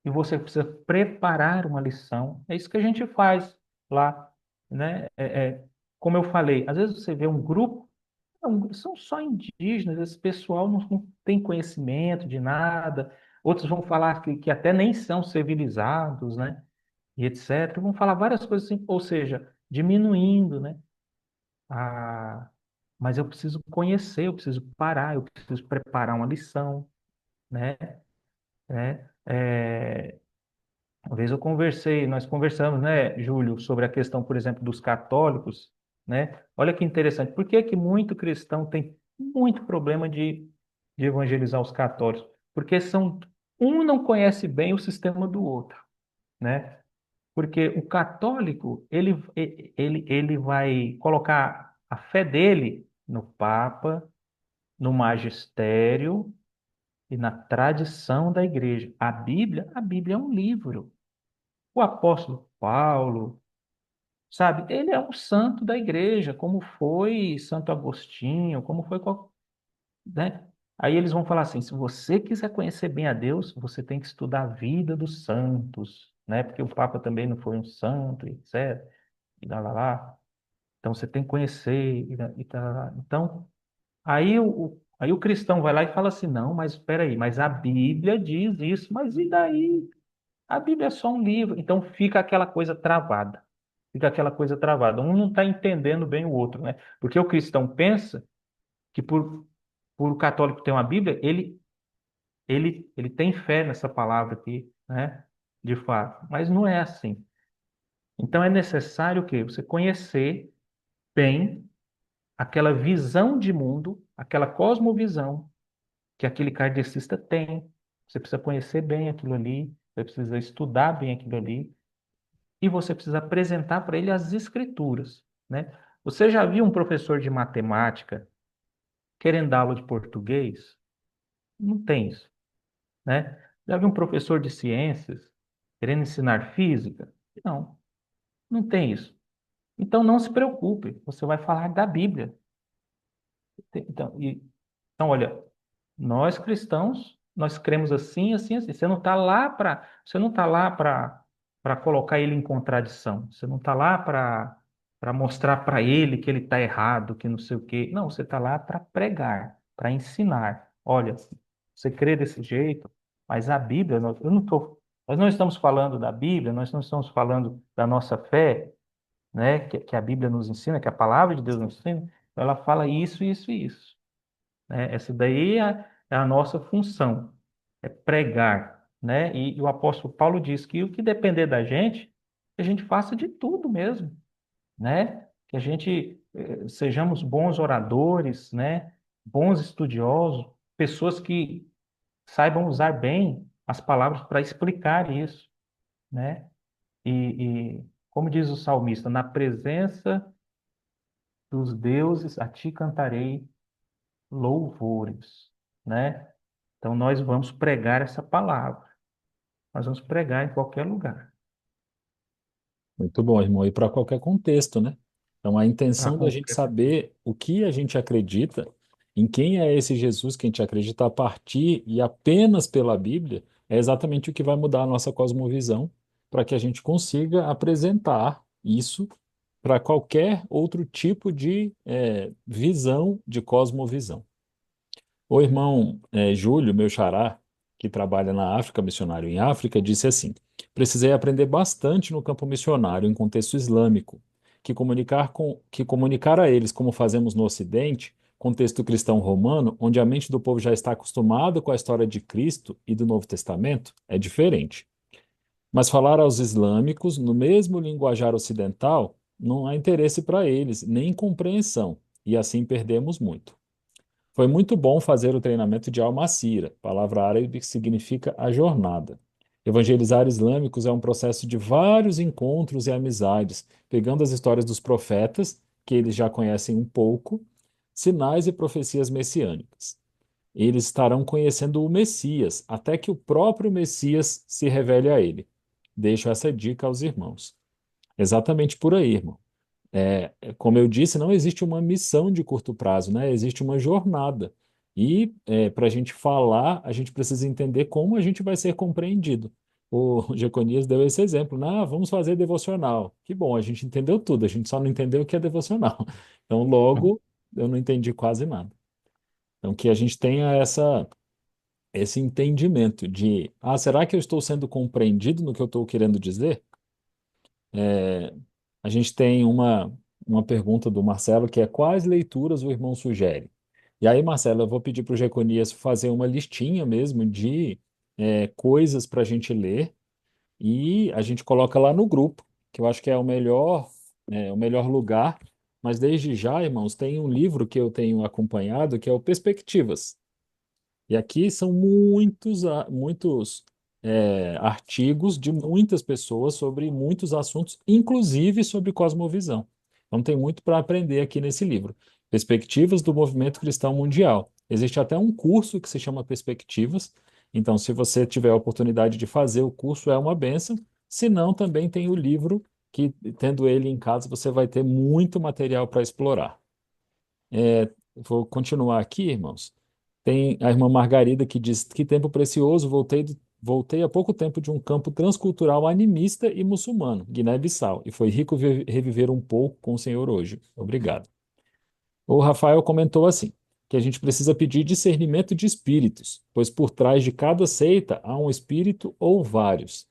E você precisa preparar uma lição. É isso que a gente faz lá, né? Como eu falei, às vezes você vê um grupo, não, são só indígenas, esse pessoal não tem conhecimento de nada. Outros vão falar que até nem são civilizados, né? E etc. Vão falar várias coisas assim, ou seja, diminuindo, né? A... Mas eu preciso conhecer, eu preciso parar, eu preciso preparar uma lição, né? Uma vez nós conversamos, né, Júlio, sobre a questão, por exemplo, dos católicos, né? Olha que interessante, por que que muito cristão tem muito problema de evangelizar os católicos? Porque um não conhece bem o sistema do outro, né? Porque o católico, ele vai colocar a fé dele no Papa, no magistério e na tradição da igreja. A Bíblia é um livro. O apóstolo Paulo, sabe, ele é um santo da igreja, como foi Santo Agostinho, como foi, né? Aí eles vão falar assim: se você quiser conhecer bem a Deus, você tem que estudar a vida dos santos, né? Porque o Papa também não foi um santo, etc. E lá. Então você tem que conhecer e tá. Então, aí o cristão vai lá e fala assim: não, mas espera aí, mas a Bíblia diz isso, mas e daí? A Bíblia é só um livro. Então fica aquela coisa travada. Fica aquela coisa travada. Um não está entendendo bem o outro, né? Porque o cristão pensa que por o católico ter uma Bíblia, ele tem fé nessa palavra aqui, né? De fato. Mas não é assim. Então é necessário o quê? Você conhecer bem aquela visão de mundo, aquela cosmovisão que aquele kardecista tem. Você precisa conhecer bem aquilo ali, você precisa estudar bem aquilo ali, e você precisa apresentar para ele as escrituras, né? Você já viu um professor de matemática querendo dar aula de português? Não tem isso, né? Já viu um professor de ciências querendo ensinar física? Não, não tem isso. Então não se preocupe, você vai falar da Bíblia. Então, olha, nós cristãos, nós cremos assim, assim, assim. Você não está lá para colocar ele em contradição. Você não está lá para mostrar para ele que ele está errado, que não sei o quê. Não, você está lá para pregar, para ensinar. Olha, você crê desse jeito, mas a Bíblia, nós não estamos falando da Bíblia, nós não estamos falando da nossa fé, né? Que a Bíblia nos ensina, que a palavra de Deus nos ensina. Ela fala isso, isso e isso, né? Essa daí é a nossa função, é pregar, né? E o apóstolo Paulo diz que o que depender da gente, que a gente faça de tudo mesmo, né? Que a gente sejamos bons oradores, né? Bons estudiosos, pessoas que saibam usar bem as palavras para explicar isso, né? Como diz o salmista, na presença dos deuses a ti cantarei louvores, né? Então, nós vamos pregar essa palavra. Nós vamos pregar em qualquer lugar. Muito bom, irmão. E para qualquer contexto, né? Então, a Para intenção da gente qualquer... saber o que a gente acredita, em quem é esse Jesus que a gente acredita a partir e apenas pela Bíblia, é exatamente o que vai mudar a nossa cosmovisão para que a gente consiga apresentar isso para qualquer outro tipo de visão, de cosmovisão. O irmão Júlio, meu xará, que trabalha na África, missionário em África, disse assim: precisei aprender bastante no campo missionário em contexto islâmico, que comunicar a eles como fazemos no Ocidente, contexto cristão romano, onde a mente do povo já está acostumada com a história de Cristo e do Novo Testamento, é diferente. Mas falar aos islâmicos no mesmo linguajar ocidental não há interesse para eles, nem compreensão, e assim perdemos muito. Foi muito bom fazer o treinamento de Al-Masira, palavra árabe que significa a jornada. Evangelizar islâmicos é um processo de vários encontros e amizades, pegando as histórias dos profetas, que eles já conhecem um pouco, sinais e profecias messiânicas. Eles estarão conhecendo o Messias, até que o próprio Messias se revele a ele. Deixo essa dica aos irmãos. Exatamente por aí, irmão. Como eu disse, não existe uma missão de curto prazo, né? Existe uma jornada. E para a gente falar, a gente precisa entender como a gente vai ser compreendido. O Jeconias deu esse exemplo, né? Ah, vamos fazer devocional. Que bom, a gente entendeu tudo, a gente só não entendeu o que é devocional. Então, logo, eu não entendi quase nada. Então, que a gente tenha esse entendimento de, será que eu estou sendo compreendido no que eu estou querendo dizer? É, a gente tem uma pergunta do Marcelo que é: quais leituras o irmão sugere? E aí, Marcelo, eu vou pedir para o Jeconias fazer uma listinha mesmo de coisas para a gente ler e a gente coloca lá no grupo, que eu acho que é o melhor lugar. Mas desde já, irmãos, tem um livro que eu tenho acompanhado que é o Perspectivas. E aqui são muitos artigos de muitas pessoas sobre muitos assuntos, inclusive sobre cosmovisão. Então tem muito para aprender aqui nesse livro. Perspectivas do Movimento Cristão Mundial. Existe até um curso que se chama Perspectivas. Então, se você tiver a oportunidade de fazer o curso, é uma bênção. Se não, também tem o livro, que tendo ele em casa, você vai ter muito material para explorar. Vou continuar aqui, irmãos. Tem a irmã Margarida que diz: que tempo precioso, voltei há pouco tempo de um campo transcultural animista e muçulmano, Guiné-Bissau, e foi rico reviver um pouco com o Senhor hoje. Obrigado. O Rafael comentou assim, que a gente precisa pedir discernimento de espíritos, pois por trás de cada seita há um espírito ou vários.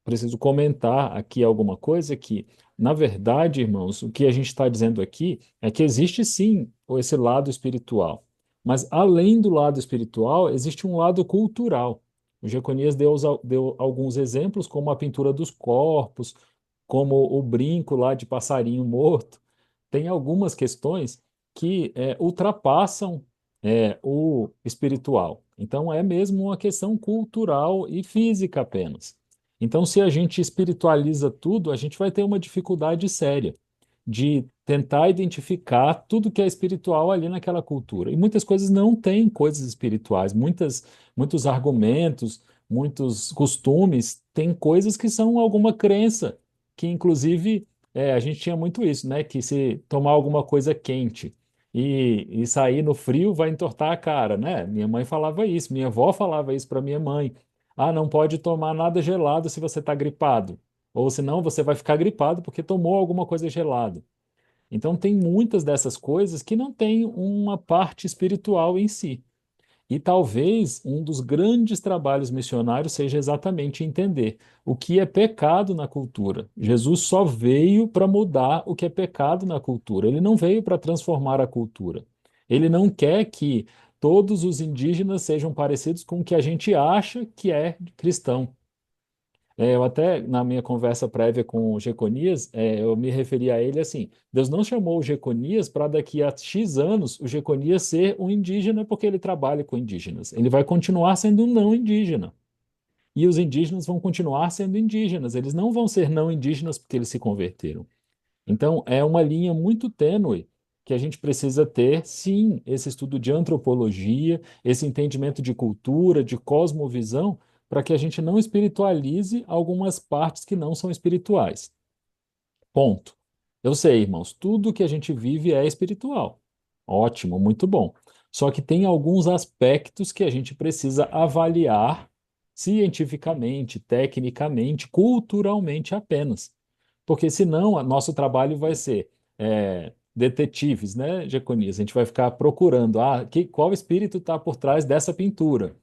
Preciso comentar aqui alguma coisa que, na verdade, irmãos, o que a gente está dizendo aqui é que existe sim esse lado espiritual, mas além do lado espiritual, existe um lado cultural. O Jeconias deu alguns exemplos, como a pintura dos corpos, como o brinco lá de passarinho morto. Tem algumas questões que ultrapassam o espiritual. Então, é mesmo uma questão cultural e física apenas. Então, se a gente espiritualiza tudo, a gente vai ter uma dificuldade séria de tentar identificar tudo que é espiritual ali naquela cultura. E muitas coisas não têm coisas espirituais, muitos argumentos, muitos costumes têm coisas que são alguma crença, que inclusive a gente tinha muito isso, né? Que se tomar alguma coisa quente e sair no frio vai entortar a cara, né? Minha mãe falava isso, minha avó falava isso para minha mãe. Ah, não pode tomar nada gelado se você está gripado. Ou senão você vai ficar gripado porque tomou alguma coisa gelada. Então tem muitas dessas coisas que não têm uma parte espiritual em si. E talvez um dos grandes trabalhos missionários seja exatamente entender o que é pecado na cultura. Jesus só veio para mudar o que é pecado na cultura. Ele não veio para transformar a cultura. Ele não quer que todos os indígenas sejam parecidos com o que a gente acha que é cristão. Eu até, na minha conversa prévia com o Jeconias, eu me referi a ele assim: Deus não chamou o Jeconias para daqui a X anos o Jeconias ser um indígena porque ele trabalha com indígenas. Ele vai continuar sendo um não indígena. E os indígenas vão continuar sendo indígenas. Eles não vão ser não indígenas porque eles se converteram. Então, é uma linha muito tênue que a gente precisa ter, sim, esse estudo de antropologia, esse entendimento de cultura, de cosmovisão, para que a gente não espiritualize algumas partes que não são espirituais. Ponto. Eu sei, irmãos, tudo que a gente vive é espiritual. Ótimo, muito bom. Só que tem alguns aspectos que a gente precisa avaliar cientificamente, tecnicamente, culturalmente apenas. Porque senão o nosso trabalho vai ser detetives, né, Jeconias? A gente vai ficar procurando, qual espírito está por trás dessa pintura?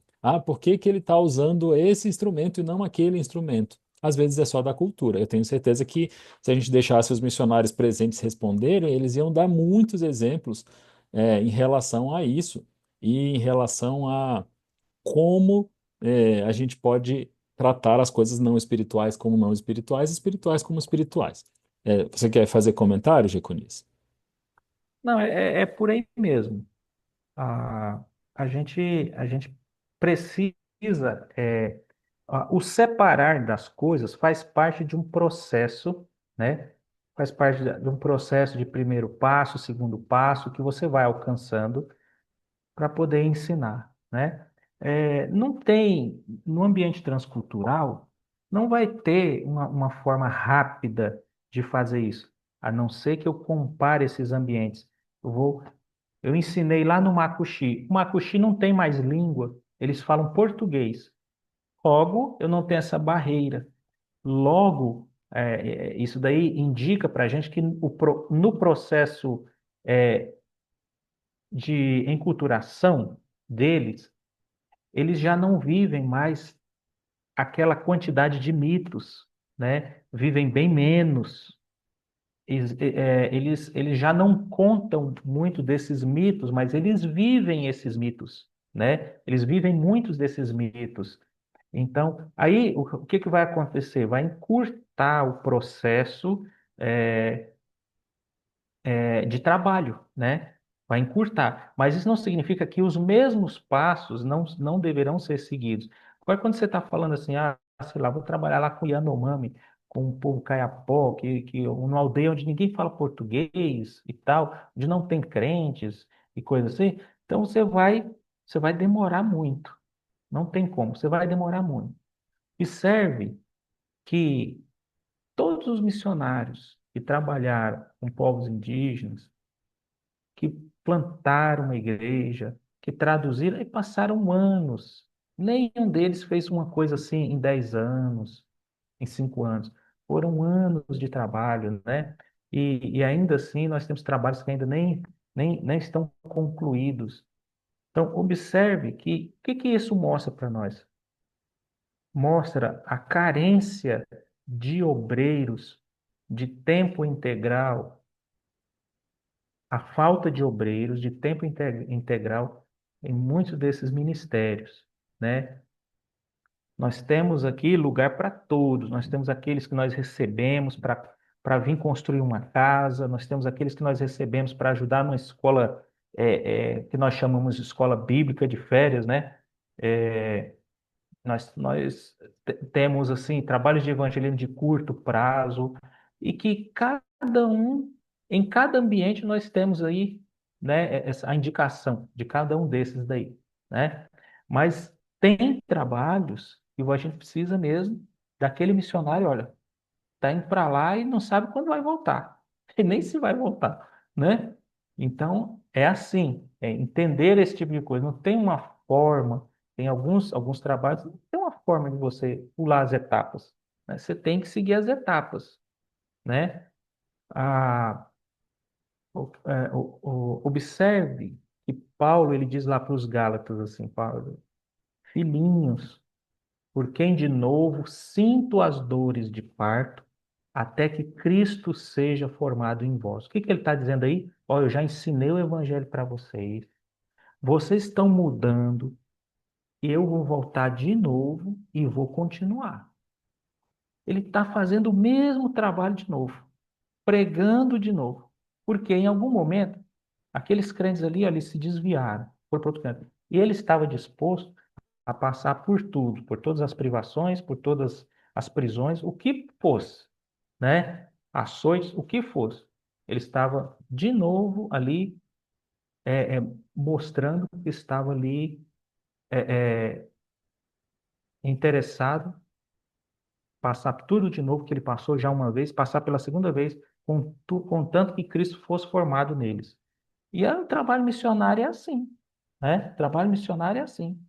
Por que que ele está usando esse instrumento e não aquele instrumento? Às vezes é só da cultura. Eu tenho certeza que se a gente deixasse os missionários presentes responderem, eles iam dar muitos exemplos em relação a isso e em relação a como a gente pode tratar as coisas não espirituais como não espirituais, espirituais como espirituais. Você quer fazer comentário, Jeconias? Não, é por aí mesmo. A, a gente precisa, o separar das coisas faz parte de um processo, né? Faz parte de um processo de primeiro passo, segundo passo, que você vai alcançando para poder ensinar, né? Não tem, no ambiente transcultural, não vai ter uma forma rápida de fazer isso, a não ser que eu compare esses ambientes. Eu ensinei lá no Macuxi. O Macuxi não tem mais língua, eles falam português. Logo, eu não tenho essa barreira. Logo, isso daí indica para a gente que no processo é, de enculturação deles, eles já não vivem mais aquela quantidade de mitos, né? Vivem bem menos. Eles já não contam muito desses mitos, mas eles vivem esses mitos, né? Eles vivem muitos desses mitos. Então, aí o que que vai acontecer? Vai encurtar o processo é, de trabalho, né? Vai encurtar. Mas isso não significa que os mesmos passos não deverão ser seguidos. Agora, quando você está falando assim, sei lá, vou trabalhar lá com Yanomami, com o povo Kayapó, numa aldeia onde ninguém fala português e tal, onde não tem crentes e coisas assim, então você vai demorar muito. Não tem como, você vai demorar muito. Observe que todos os missionários que trabalharam com povos indígenas, que plantaram uma igreja, que traduziram e passaram anos. Nenhum deles fez uma coisa assim em 10 anos, em 5 anos. Foram anos de trabalho, né? E ainda assim nós temos trabalhos que ainda nem estão concluídos. Então, observe que o que isso mostra para nós? Mostra a carência de obreiros de tempo integral, a falta de obreiros de tempo integral em muitos desses ministérios, né? Nós temos aqui lugar para todos, nós temos aqueles que nós recebemos para vir construir uma casa, nós temos aqueles que nós recebemos para ajudar numa escola que nós chamamos de escola bíblica de férias, né? É, nós temos assim trabalhos de evangelismo de curto prazo e que cada um, em cada ambiente nós temos aí, né, a indicação de cada um desses daí, né? Mas tem trabalhos que a gente precisa mesmo daquele missionário, olha, tá indo para lá e não sabe quando vai voltar, e nem se vai voltar, né? Então, é assim, entender esse tipo de coisa. Não tem uma forma, tem alguns trabalhos, não tem uma forma de você pular as etapas, né? Você tem que seguir as etapas, né? Ah, observe que Paulo, ele diz lá para os Gálatas, assim, Paulo, filhinhos, por quem de novo sinto as dores de parto, até que Cristo seja formado em vós. O que que ele está dizendo aí? Olha, eu já ensinei o evangelho para vocês, vocês estão mudando, e eu vou voltar de novo e vou continuar. Ele está fazendo o mesmo trabalho de novo, pregando de novo. Porque em algum momento, aqueles crentes ali, ó, eles se desviaram, foram para outro canto. E ele estava disposto a passar por tudo, por todas as privações, por todas as prisões, o que fosse, né? Açoites, o que fosse. Ele estava de novo ali mostrando que estava ali é, é, interessado, passar tudo de novo que ele passou já uma vez, passar pela segunda vez, contanto que Cristo fosse formado neles. E o trabalho missionário é assim, né? O trabalho missionário é assim.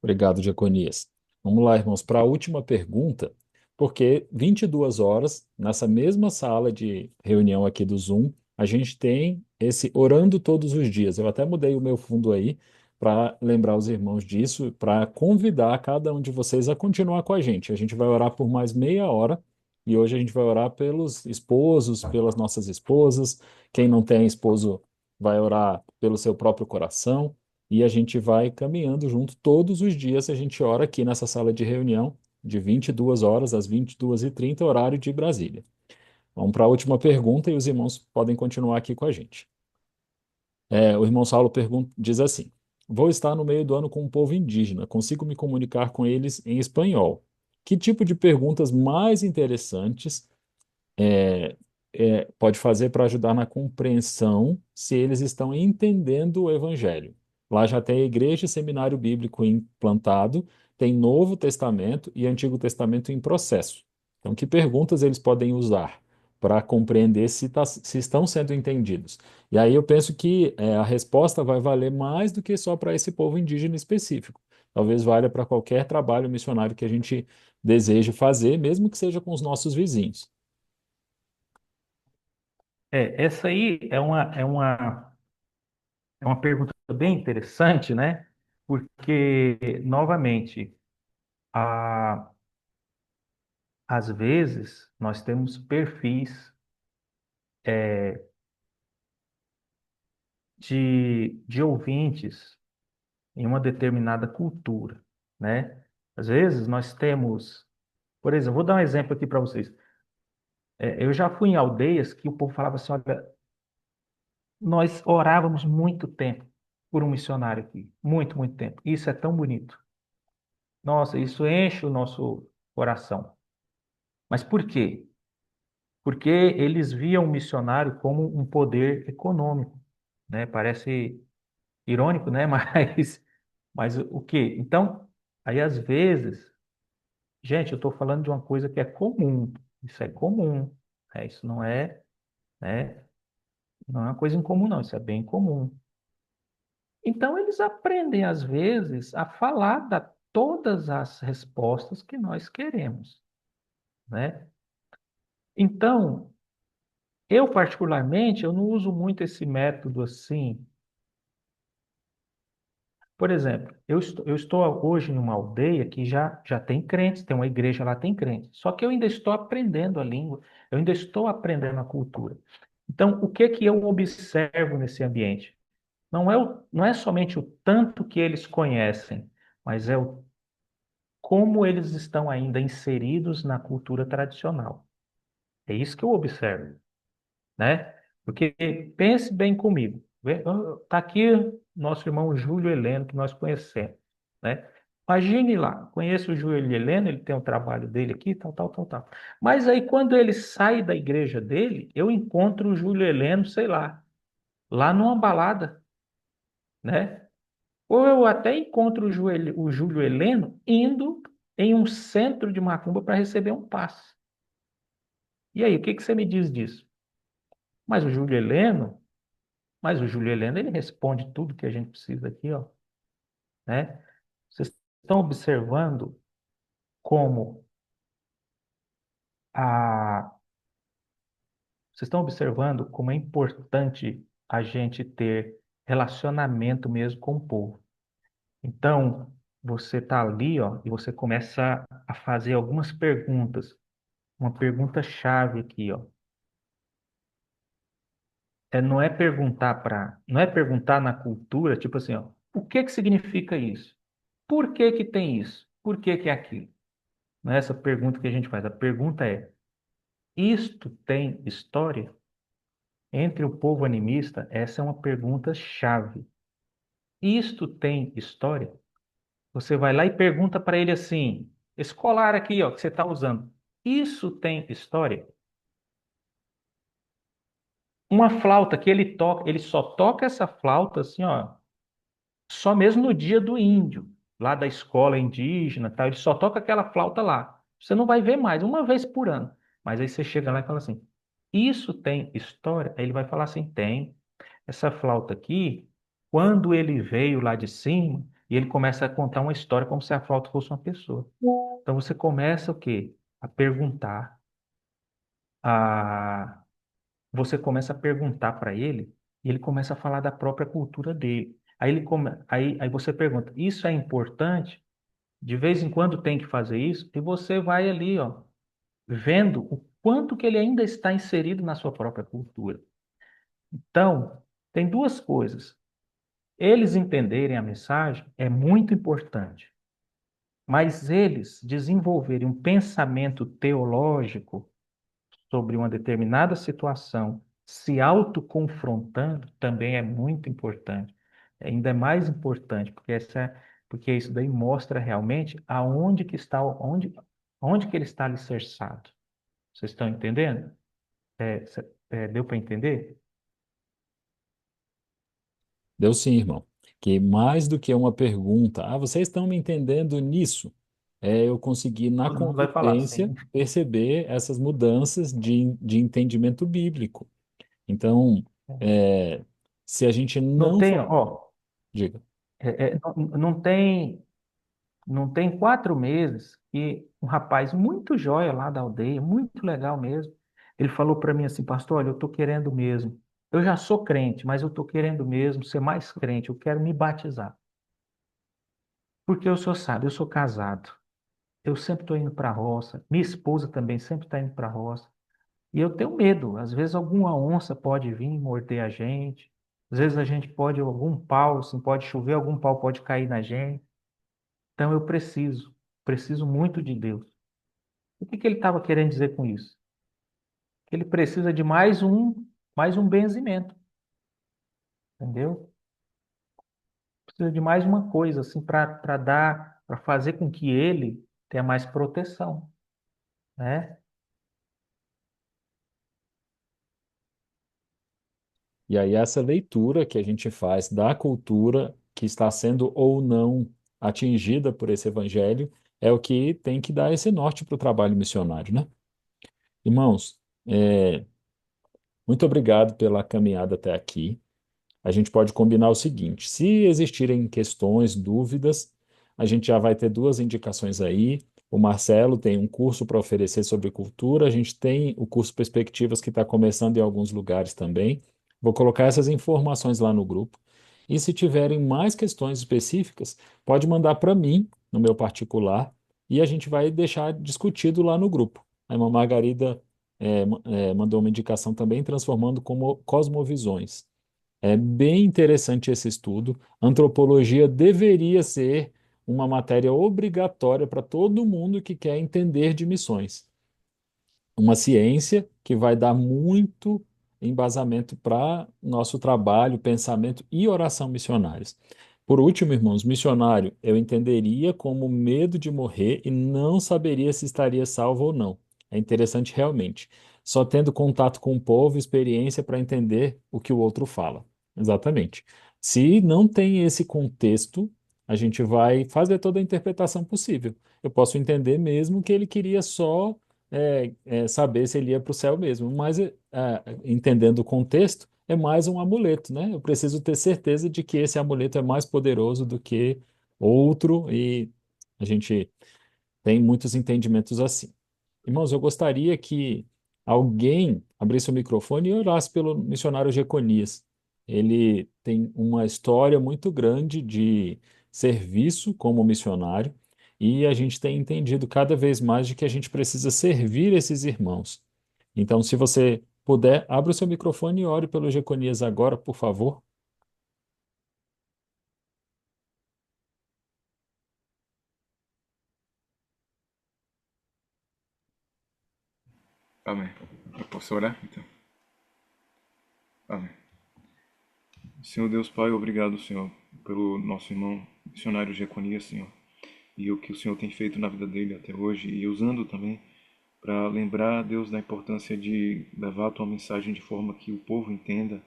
Obrigado, Diaconias. Vamos lá, irmãos, para a última pergunta, porque 22 horas, nessa mesma sala de reunião aqui do Zoom, a gente tem esse orando todos os dias. Eu até mudei o meu fundo aí para lembrar os irmãos disso, para convidar cada um de vocês a continuar com a gente. A gente vai orar por mais meia hora e hoje a gente vai orar pelos esposos, pelas nossas esposas. Quem não tem esposo vai orar pelo seu próprio coração. E a gente vai caminhando junto todos os dias. A gente ora aqui nessa sala de reunião, de 22 horas às 22h30, horário de Brasília. Vamos para a última pergunta e os irmãos podem continuar aqui com a gente. O irmão Saulo diz assim: Vou estar no meio do ano com um povo indígena, consigo me comunicar com eles em espanhol. Que tipo de perguntas mais interessantes é, pode fazer para ajudar na compreensão se eles estão entendendo o Evangelho? Lá já tem igreja e seminário bíblico implantado, tem Novo Testamento e Antigo Testamento em processo. Então, que perguntas eles podem usar para compreender se estão sendo entendidos? E aí eu penso que a resposta vai valer mais do que só para esse povo indígena específico. Talvez valha para qualquer trabalho missionário que a gente deseje fazer, mesmo que seja com os nossos vizinhos. Essa aí é uma pergunta bem interessante, né? Porque, novamente, a, às vezes nós temos perfis é, de ouvintes em uma determinada cultura, né? Às vezes nós temos, por exemplo, vou dar um exemplo aqui para vocês. Eu já fui em aldeias que o povo falava assim, olha, nós orávamos muito tempo por um missionário aqui, muito, muito tempo. Isso é tão bonito. Nossa, isso enche o nosso coração. Mas por quê? Porque eles viam o missionário como um poder econômico, né? Parece irônico, né? Mas o quê? Então, aí às vezes, gente, eu estou falando de uma coisa que é comum. Isso é comum, né? Isso não é, né? Não é uma coisa incomum, não. Isso é bem comum. Então, eles aprendem, às vezes, a falar todas as respostas que nós queremos, né? Então, eu, particularmente, eu não uso muito esse método assim. Por exemplo, eu estou hoje em uma aldeia que já tem crentes, tem uma igreja lá, tem crentes. Só que eu ainda estou aprendendo a língua, eu ainda estou aprendendo a cultura. Então, o que que eu observo nesse ambiente? Não é somente o tanto que eles conhecem, mas é o como eles estão ainda inseridos na cultura tradicional. É isso que eu observo, né? Porque pense bem comigo. Está aqui nosso irmão Júlio Heleno, que nós conhecemos, né? Imagine lá, conheço o Júlio Heleno, ele tem o trabalho dele aqui, tal, tal, tal, tal. Mas aí quando ele sai da igreja dele, eu encontro o Júlio Heleno, sei lá numa balada, né? Ou eu até encontro o Júlio Heleno indo em um centro de macumba para receber um passe. E aí, o que que você me diz disso? Mas o Júlio Heleno, mas o Júlio Heleno, ele responde tudo que a gente precisa aqui, ó, né? Vocês estão observando como a, vocês estão observando como é importante a gente ter relacionamento mesmo com o povo. Então, você está ali, ó, e você começa a fazer algumas perguntas. Uma pergunta chave aqui, ó. Não é perguntar na cultura, tipo assim, ó, o que que significa isso? Por que que tem isso? Por que que é aquilo? Não é essa pergunta que a gente faz. A pergunta é: isto tem história? Entre o povo animista, essa é uma pergunta chave. Isto tem história? Você vai lá e pergunta para ele assim: esse colar aqui, ó, que você está usando, isso tem história? Uma flauta que ele toca, ele só toca essa flauta assim, ó, só mesmo no dia do índio, lá da escola indígena, tal, ele só toca aquela flauta lá. Você não vai ver mais, uma vez por ano. Mas aí você chega lá e fala assim: isso tem história? Aí ele vai falar assim: tem. Essa flauta aqui, quando ele veio lá de cima, E ele começa a contar uma história como se a flauta fosse uma pessoa. Então você começa o quê? A perguntar, a você começa a perguntar para ele e ele começa a falar da própria cultura dele. Aí você pergunta: "Isso é importante? De vez em quando tem que fazer isso?" E você vai ali, ó, vendo o quanto que ele ainda está inserido na sua própria cultura. Então, tem duas coisas. Eles entenderem a mensagem é muito importante, mas eles desenvolverem um pensamento teológico sobre uma determinada situação, se autoconfrontando, também é muito importante. Ainda é mais importante, porque isso daí mostra realmente aonde que está, onde que ele está alicerçado. Vocês estão entendendo? Deu para entender? Deu sim, irmão. Que mais do que uma pergunta, vocês estão me entendendo nisso? Eu consegui, na Todo mundo vai falar convivência, assim. perceber essas mudanças de entendimento bíblico. Então, é, se a gente Não não tem, for. ó, Diga. não tem. Não tem 4 meses que um rapaz muito joia lá da aldeia, muito legal mesmo, ele falou para mim assim: "Pastor, olha, eu estou querendo mesmo. Eu já sou crente, mas eu estou querendo mesmo ser mais crente. Eu quero me batizar. Porque o senhor sabe, eu sou casado. Eu sempre estou indo para a roça. Minha esposa também sempre está indo para a roça. E eu tenho medo. Às vezes alguma onça pode vir e morder a gente. Às vezes a gente pode, algum pau, assim, pode chover, algum pau pode cair na gente. Então eu preciso muito de Deus." O que que ele estava querendo dizer com isso? Que ele precisa de mais um benzimento, entendeu? Precisa de mais uma coisa assim para fazer com que ele tenha mais proteção, né? E aí, essa leitura que a gente faz da cultura que está sendo ou não atingida por esse evangelho é o que tem que dar esse norte para o trabalho missionário, né? Irmãos, muito obrigado pela caminhada até aqui. A gente pode combinar o seguinte: se existirem questões, dúvidas, a gente já vai ter duas indicações aí. O Marcelo tem um curso para oferecer sobre cultura, a gente tem o curso Perspectivas que está começando em alguns lugares também. Vou colocar essas informações lá no grupo. E se tiverem mais questões específicas, pode mandar para mim, no meu particular, e a gente vai deixar discutido lá no grupo. A irmã Margarida mandou uma indicação também, transformando como cosmovisões. É bem interessante esse estudo. Antropologia deveria ser uma matéria obrigatória para todo mundo que quer entender de missões. Uma ciência que vai dar muito embasamento para nosso trabalho, pensamento e oração missionários. Por último, irmãos, missionário eu entenderia como medo de morrer e não saberia se estaria salvo ou não. É interessante realmente. Só tendo contato com o povo, experiência para entender o que o outro fala. Exatamente. Se não tem esse contexto, a gente vai fazer toda a interpretação possível. Eu posso entender mesmo que ele queria só saber se ele ia para o céu mesmo. Mas, entendendo o contexto, é mais um amuleto, né? Eu preciso ter certeza de que esse amuleto é mais poderoso do que outro, e a gente tem muitos entendimentos assim. Irmãos, eu gostaria que alguém abrisse o microfone e orasse pelo missionário Jeconias. Ele tem uma história muito grande de serviço como missionário e a gente tem entendido cada vez mais de que a gente precisa servir esses irmãos. Então, se você puder, abra o seu microfone e ore pelo Jeconias agora, por favor. Amém. Eu posso orar, então? Amém. Senhor Deus Pai, obrigado, Senhor, pelo nosso irmão missionário Jeconias, Senhor, e o que o Senhor tem feito na vida dele até hoje, e usando também para lembrar, Deus, da importância de levar a tua mensagem de forma que o povo entenda,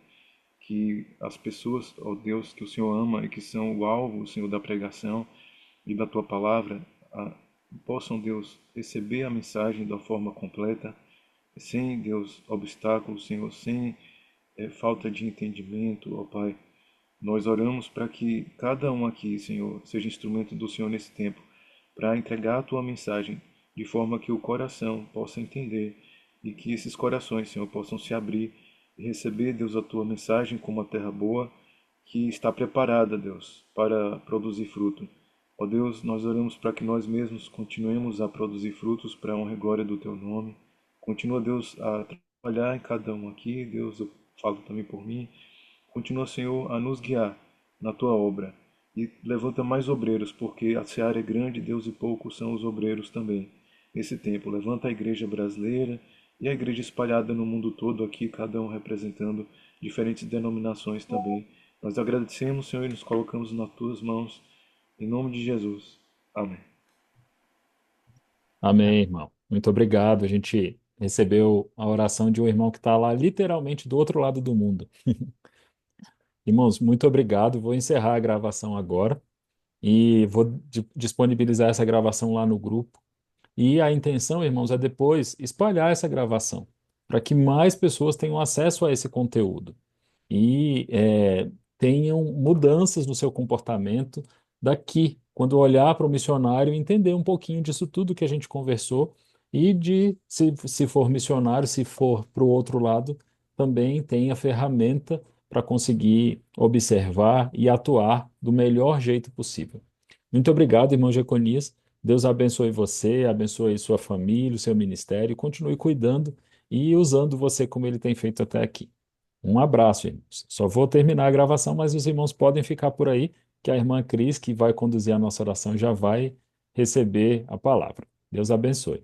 que as pessoas, ó Deus, que o Senhor ama e que são o alvo, Senhor, da pregação e da tua palavra, possam, Deus, receber a mensagem da forma completa, sem, Deus, obstáculos, Senhor, sem falta de entendimento, ó Pai, Nós oramos para que cada um aqui, Senhor, seja instrumento do Senhor nesse tempo, para entregar a tua mensagem, de forma que o coração possa entender e que esses corações, Senhor, possam se abrir e receber, Deus, a tua mensagem como uma terra boa que está preparada, Deus, para produzir fruto. Ó Deus, nós oramos para que nós mesmos continuemos a produzir frutos para a honra e glória do teu nome. Continua, Deus, a trabalhar em cada um aqui, Deus, eu falo também por mim. Continua, Senhor, a nos guiar na tua obra. E levanta mais obreiros, porque a seara é grande, Deus, e poucos são os obreiros também. Nesse tempo, levanta a igreja brasileira e a igreja espalhada no mundo todo aqui, cada um representando diferentes denominações também. Nós agradecemos, Senhor, e nos colocamos nas tuas mãos, em nome de Jesus. Amém. Amém, irmão. Muito obrigado. A gente recebeu a oração de um irmão que está lá literalmente do outro lado do mundo. Irmãos, muito obrigado. Vou encerrar a gravação agora e vou disponibilizar essa gravação lá no grupo. E a intenção, irmãos, é depois espalhar essa gravação para que mais pessoas tenham acesso a esse conteúdo e tenham mudanças no seu comportamento daqui, quando olhar para o missionário e entender um pouquinho disso tudo que a gente conversou e se for missionário, se for para o outro lado, também tem a ferramenta para conseguir observar e atuar do melhor jeito possível. Muito obrigado, irmão Jeconias. Deus abençoe você, abençoe sua família, o seu ministério, e continue cuidando e usando você como ele tem feito até aqui. Um abraço, irmãos. Só vou terminar a gravação, mas os irmãos podem ficar por aí, que a irmã Cris, que vai conduzir a nossa oração, já vai receber a palavra. Deus abençoe.